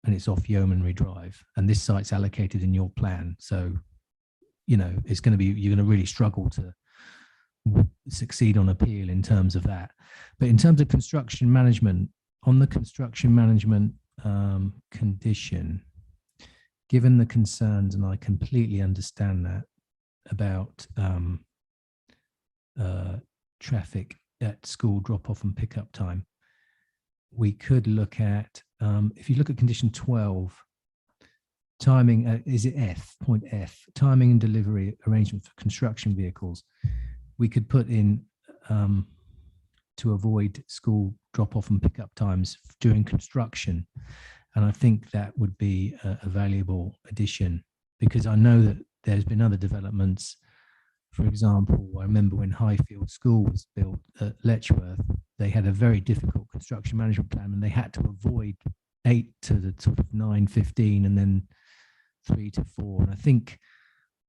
and it's off Yeomanry Drive. And this site's allocated in your plan. So, it's going to be, you're going to really struggle to succeed on appeal in terms of that. But in terms of construction management, on the construction management condition, given the concerns, and I completely understand that, about traffic at school drop-off and pick-up time, we could look at, if you look at condition 12, timing, is it F, point F, timing and delivery arrangement for construction vehicles. We could put in to avoid school drop-off and pick-up times during construction. And I think that would be a valuable addition, because I know that there's been other developments. For example, I remember when Highfield School was built at Letchworth, they had a very difficult construction management plan, and they had to avoid 8 to the sort of 9:15 and then 3 to 4. And I think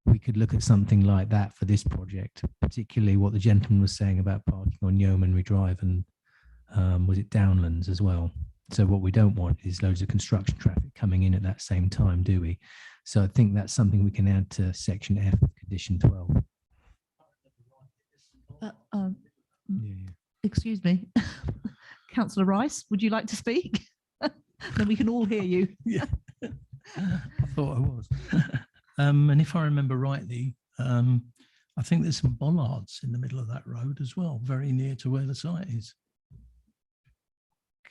we could look at something like that for this project, particularly what the gentleman was saying about parking on Yeomanry Drive and was it Downlands as well. So what we don't want is loads of construction traffic coming in at that same time, do we? So I think that's something we can add to section F of condition 12. Excuse me, Councillor Rice, would you like to speak? Then we can all hear you. Yeah, I thought I was. And if I remember rightly, I think there's some bollards in the middle of that road as well, very near to where the site is.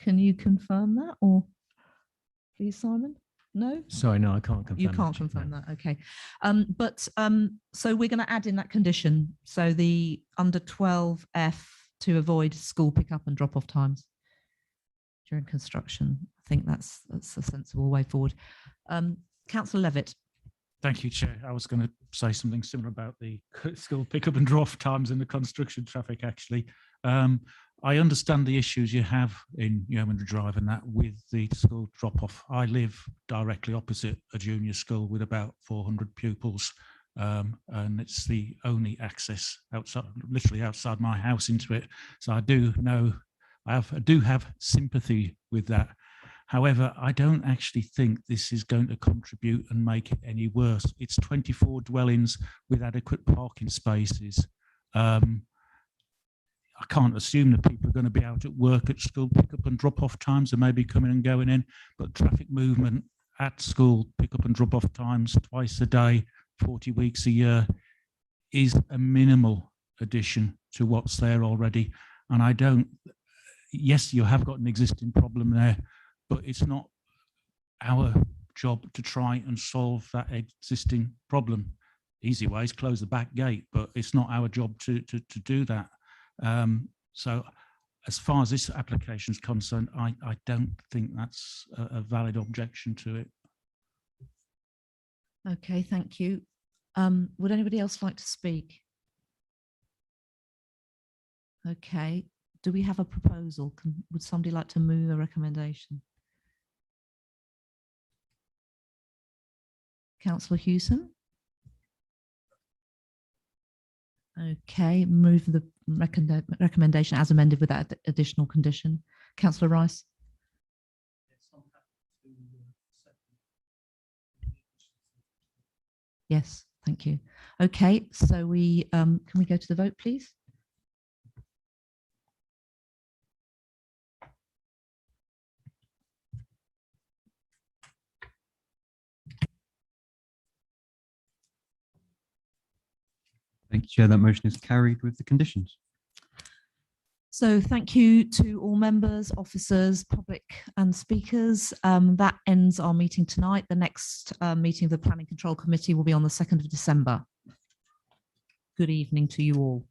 Can you confirm that, or please, Simon? No? Sorry, no, I can't confirm. You can't confirm that, okay. So we're going to add in that condition. So the under 12F to avoid school pickup and drop-off times during construction. I think that's a sensible way forward. Councillor Levitt. Thank you, Chair. I was going to say something similar about the school pickup and drop times in the construction traffic, actually. I understand the issues you have in Yeomanry Drive and that with the school drop-off. I live directly opposite a junior school with about 400 pupils, and it's the only access outside, literally outside my house into it. So I do know, I do have sympathy with that. However, I don't actually think this is going to contribute and make it any worse. It's 24 dwellings with adequate parking spaces. I can't assume that people are going to be out at work at school pickup and drop-off times and maybe coming and going in, but traffic movement at school pickup and drop-off times twice a day, 40 weeks a year is a minimal addition to what's there already. And I don't, yes, you have got an existing problem there, but it's not our job to try and solve that existing problem. Easy way is close the back gate, but it's not our job to do that. So as far as this application is concerned, I don't think that's a valid objection to it. Okay, thank you. Would anybody else like to speak? Okay, do we have a proposal? Would somebody like to move a recommendation? Councillor Hewson? Okay, move the recommendation as amended with that additional condition. Councillor Rice? Yes, thank you. Okay, so we can we go to the vote, please? Thank you, Chair. That motion is carried with the conditions. So thank you to all members, officers, public and speakers. That ends our meeting tonight. The next meeting of the Planning Control Committee will be on the 2nd of December. Good evening to you all.